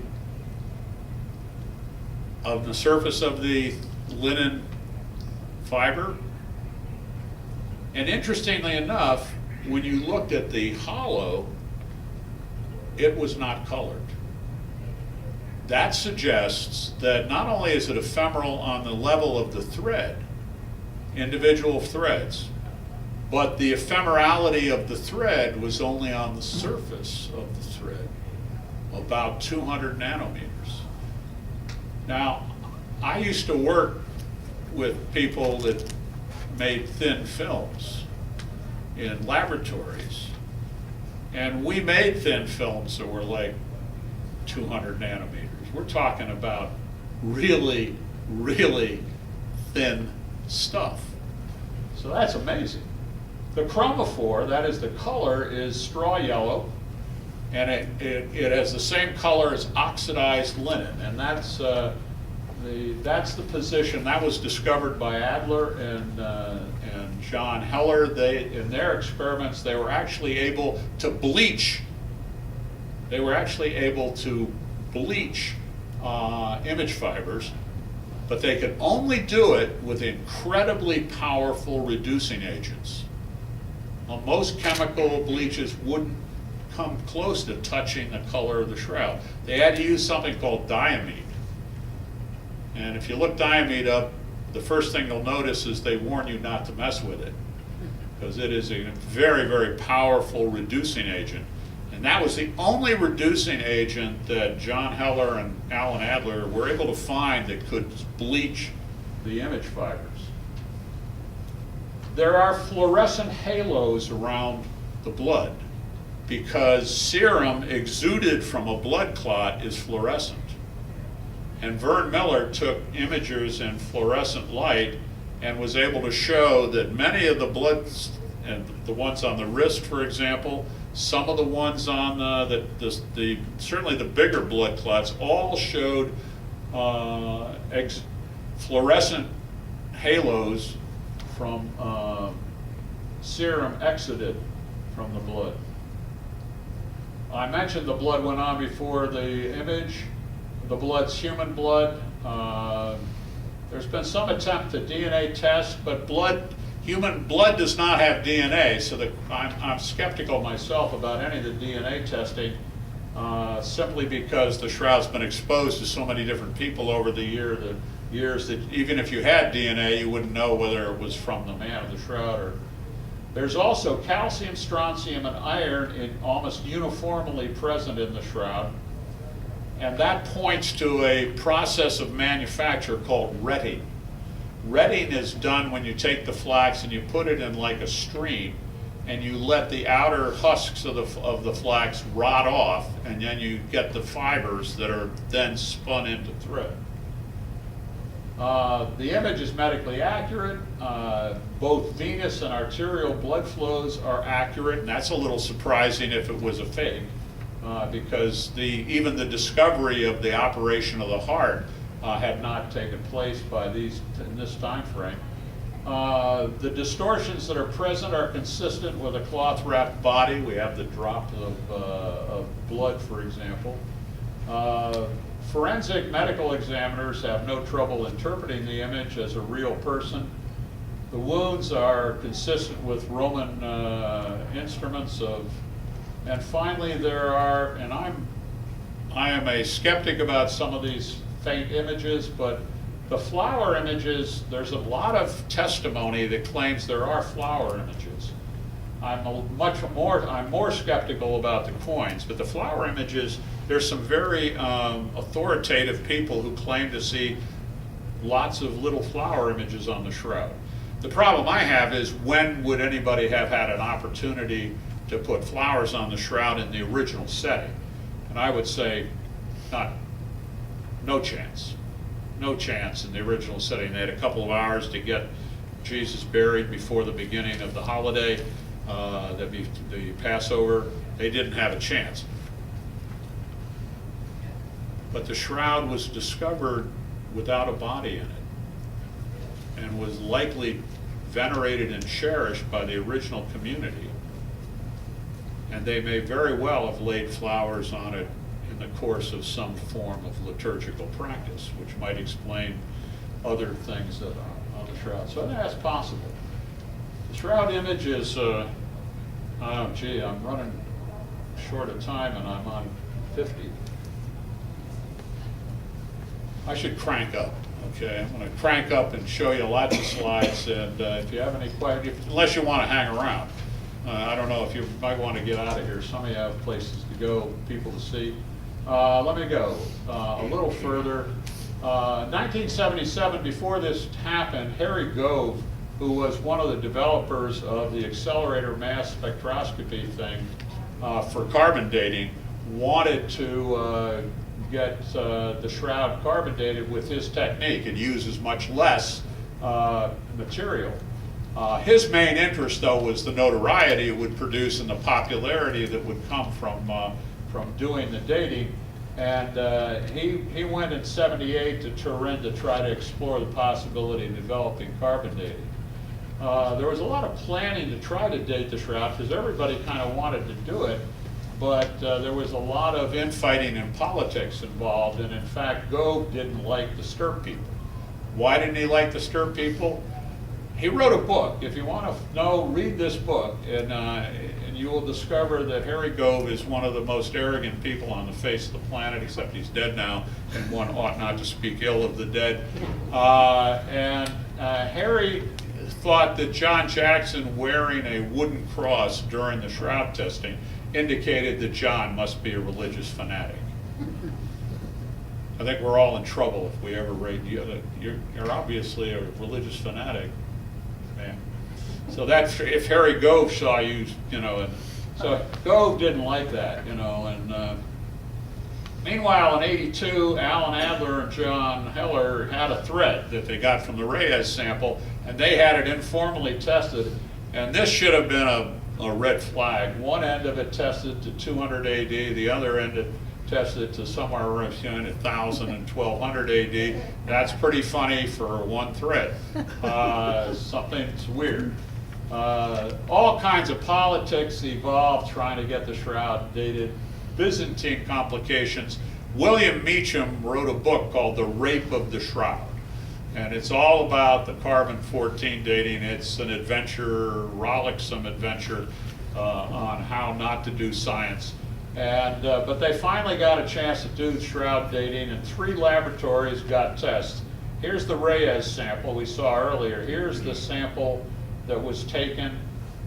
linen fiber. And interestingly enough, when you looked at the hollow, it was not colored. That suggests that not only is it ephemeral on the level of the thread, individual threads, but the ephemerality of the thread was only on the surface of the thread, about 200 nanometers. Now, I used to work with people that made thin films in laboratories, and we made thin films that were like 200 nanometers. We're talking about really, really thin stuff. So that's amazing. The chromophore, that is the color, is straw yellow, and it has the same color as oxidized linen, and that's the position that was discovered by Adler and John Heller. In their experiments, they were actually able to bleach. They were actually able to bleach image fibers, but they could only do it with incredibly powerful reducing agents. Most chemical bleaches wouldn't come close to touching the color of the shroud. They had to use something called diamide. And if you look diamide up, the first thing you'll notice is they warn you not to mess with it, because it is a very, very powerful reducing agent. And that was the only reducing agent that John Heller and Alan Adler were able to find that could bleach the image fibers. There are fluorescent halos around the blood because serum exuded from a blood clot is fluorescent. And Vern Miller took imagers in fluorescent light and was able to show that many of the bloods, and the ones on the wrist, for example, some of the ones on certainly the bigger blood clots, all showed fluorescent halos from serum exuded from the blood. I mentioned the blood went on before the image. The blood's human blood. There's been some attempt to DNA test, but human blood does not have DNA, so I'm skeptical myself about any of the DNA testing, simply because the shroud's been exposed to so many different people over the years that even if you had DNA, you wouldn't know whether it was from the man of the shroud. There's also calcium, strontium, and iron almost uniformly present in the shroud. And that points to a process of manufacture called retting. Retting is done when you take the flax and you put it in like a stream, and you let the outer husks of the flax rot off, and then you get the fibers that are then spun into thread. The image is medically accurate. Both venous and arterial blood flows are accurate, and that's a little surprising if it was a fake. Because even the discovery of the operation of the heart had not taken place in this time frame. The distortions that are present are consistent with a cloth-wrapped body. We have the drop of blood, for example. Forensic medical examiners have no trouble interpreting the image as a real person. The wounds are consistent with Roman instruments and finally, I am a skeptic about some of these faint images, but the flower images, there's a lot of testimony that claims there are flower images. I'm more skeptical about the coins, but the flower images, there's some very authoritative people who claim to see lots of little flower images on the shroud. The problem I have is, when would anybody have had an opportunity to put flowers on the shroud in the original setting? And I would say no chance. No chance in the original setting. They had a couple of hours to get Jesus buried before the beginning of the holiday, the Passover. They didn't have a chance. But the shroud was discovered without a body in it, and was likely venerated and cherished by the original community. and they may very well have laid flowers on it in the course of some form of liturgical practice, which might explain other things that are on the shroud. So that's possible. The shroud image is, oh gee, I'm running short of time and I'm on 50. I should crank up, okay? I'm going to crank up and show you lots of slides, and if you have any questions, unless you want to hang around. I don't know if you might want to get out of here. Some of you have places to go, people to see. Let me go a little further. 1977, before this happened, Harry Gove, who was one of the developers of the accelerator mass spectroscopy thing for carbon dating, wanted to get the shroud carbon dated with his technique and uses much less material. His main interest, though, was the notoriety it would produce and the popularity that would come from doing the dating. And he went in '78 to Turin to try to explore the possibility of developing carbon dating. There was a lot of planning to try to date the shroud because everybody kind of wanted to do it. But there was a lot of infighting and politics involved, and in fact, Gove didn't like the Stirp people. Why didn't he like the Stirp people? He wrote a book. If you want to know, read this book, and you will discover that Harry Gove is one of the most arrogant people on the face of the planet, except he's dead now, and one ought not to speak ill of the dead. Harry thought that John Jackson wearing a wooden cross during the shroud testing indicated that John must be a religious fanatic. I think we're all in trouble if we ever rate you. You're obviously a religious fanatic, man. So that's if Harry Gove saw you, and so Gove didn't like that, and meanwhile in '82, Alan Adler and John Heller had a thread that they got from the Reyes sample, and they had it informally tested, and this should have been a red flag. One end of it tested to 200 AD, the other end it tested to somewhere around 1,000 and 1,200 AD. That's pretty funny for one thread. Something's weird. All kinds of politics evolved trying to get the shroud dated. Byzantine complications. William Meacham wrote a book called The Rape of the Shroud. And it's all about the carbon-14 dating. It's an adventure, rollicksome adventure on how not to do science. And but they finally got a chance to do the shroud dating, and 3 laboratories got tests. Here's the Reyes sample we saw earlier. Here's the sample that was taken.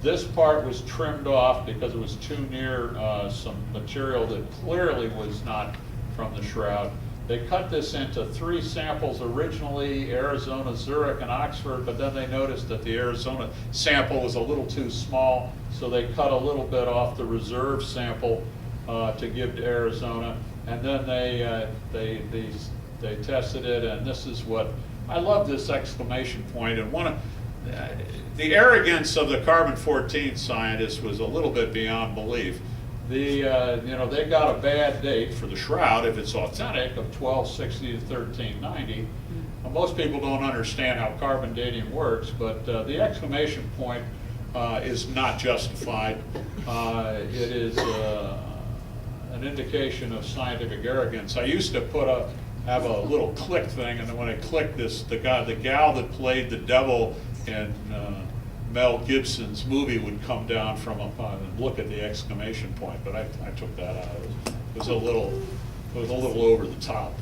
This part was trimmed off because it was too near some material that clearly was not from the shroud. They cut this into 3 samples originally, Arizona, Zurich, and Oxford, but then they noticed that the Arizona sample was a little too small, so they cut a little bit off the reserve sample to give to Arizona, and then they tested it, and this is what, I love this exclamation point, and one of, the arrogance of the carbon-14 scientists was a little bit beyond belief. They got a bad date for the shroud, if it's authentic, of 1260 to 1390. Most people don't understand how carbon dating works, but the exclamation point is not justified. It is an indication of scientific arrogance. I used to have a little click thing, and then when I clicked this, the gal that played the devil in Mel Gibson's movie would come down from up and look at the exclamation point, but I took that out. It was a little over the top.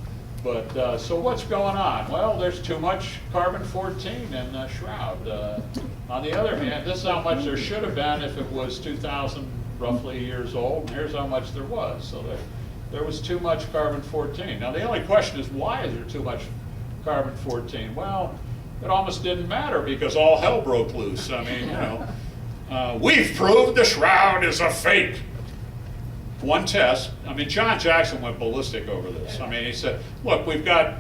But so what's going on? Well, there's too much carbon-14 in the shroud. On the other hand, this is how much there should have been if it was 2,000 roughly years old, and here's how much there was. So there was too much carbon-14. Now the only question is, why is there too much carbon-14? Well, it almost didn't matter because all hell broke loose. I mean, we've proved the shroud is a fake. One test, I mean, John Jackson went ballistic over this. I mean, he said, look, we've got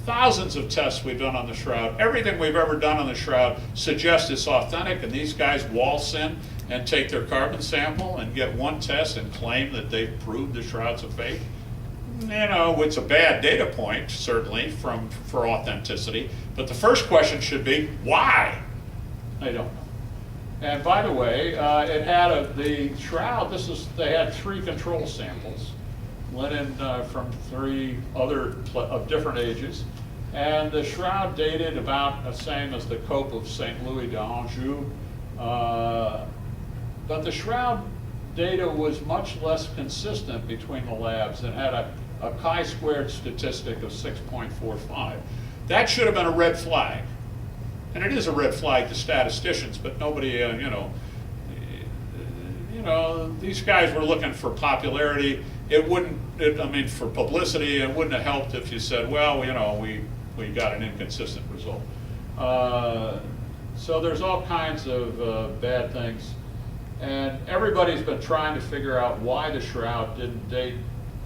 thousands of tests we've done on the shroud. Everything we've ever done on the shroud suggests it's authentic, and these guys waltz in and take their carbon sample and get one test and claim that they've proved the shroud's a fake. It's a bad data point, certainly, for authenticity. But the first question should be, why? I don't know. And by the way, it had the shroud, they had 3 control samples, linen from 3 other of different ages. And the shroud dated about the same as the cope of St. Louis d'Anjou. But the shroud data was much less consistent between the labs and had a chi-squared statistic of 6.45. That should have been a red flag. And it is a red flag to statisticians, but nobody, these guys were looking for popularity. I mean, for publicity, it wouldn't have helped if you said, well, we got an inconsistent result. So there's all kinds of bad things. And everybody's been trying to figure out why the shroud didn't date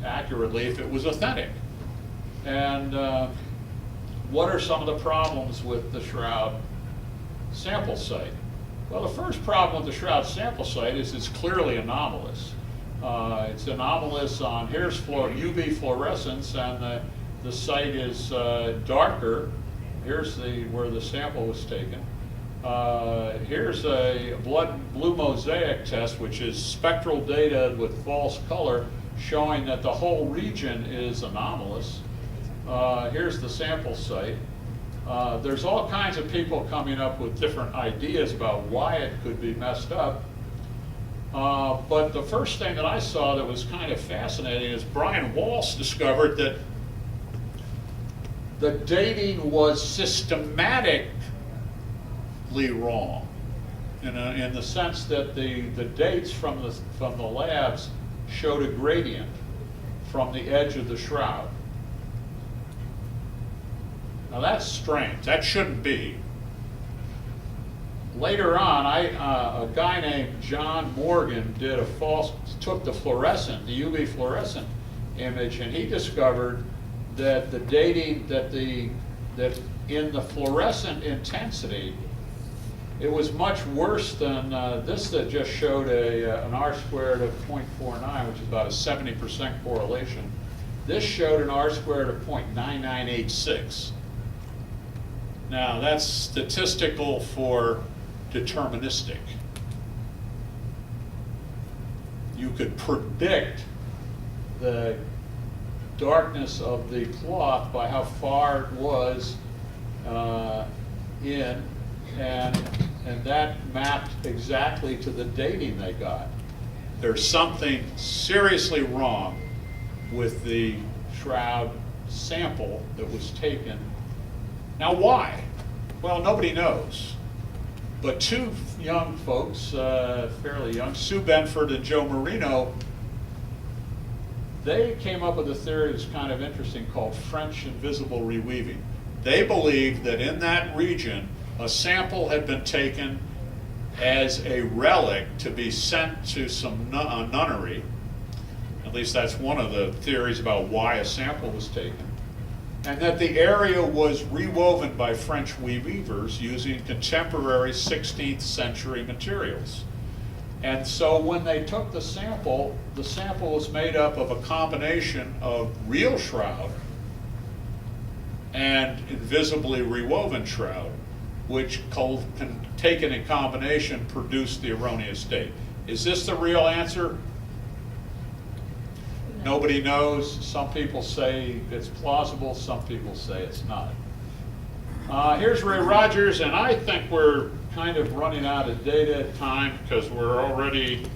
accurately if it was authentic. And what are some of the problems with the shroud sample site? Well, the first problem with the shroud sample site is it's clearly anomalous. It's anomalous on, here's UV fluorescence, and the site is darker. Here's where the sample was taken. Here's a blue mosaic test, which is spectral data with false color, showing that the whole region is anomalous. Here's the sample site. There's all kinds of people coming up with different ideas about why it could be messed up. But the first thing that I saw that was kind of fascinating is Brian Walsh discovered that the dating was systematically wrong, in the sense that the dates from the labs showed a gradient from the edge of the shroud. Now that's strange. That shouldn't be. Later on, a guy named John Morgan took the UV fluorescent image, and he discovered that the dating, that in the fluorescent intensity, it was much worse than this that just showed an R-squared of 0.49, which is about a 70% correlation. This showed an R-squared of 0.9986. Now, that's statistical for deterministic. You could predict the darkness of the cloth by how far it was in, and that mapped exactly to the dating they got. There's something seriously wrong with the shroud sample that was taken. Now, why? Well, nobody knows. But 2 young folks, fairly young, Sue Benford and Joe Marino, they came up with a theory that's kind of interesting called French invisible reweaving. They believed that in that region, a sample had been taken as a relic to be sent to some nunnery. At least that's one of the theories about why a sample was taken. And that the area was rewoven by French weavers using contemporary 16th century materials. And so when they took the sample was made up of a combination of real shroud and invisibly rewoven shroud, which taken in combination produced the erroneous date. Is this the real answer? Nobody knows. Some people say it's plausible, some people say it's not. Here's Ray Rogers, and I think we're kind of running out of data time because we're already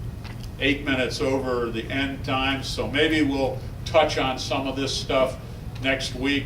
8 minutes over the end time, so maybe we'll touch on some of this stuff next week.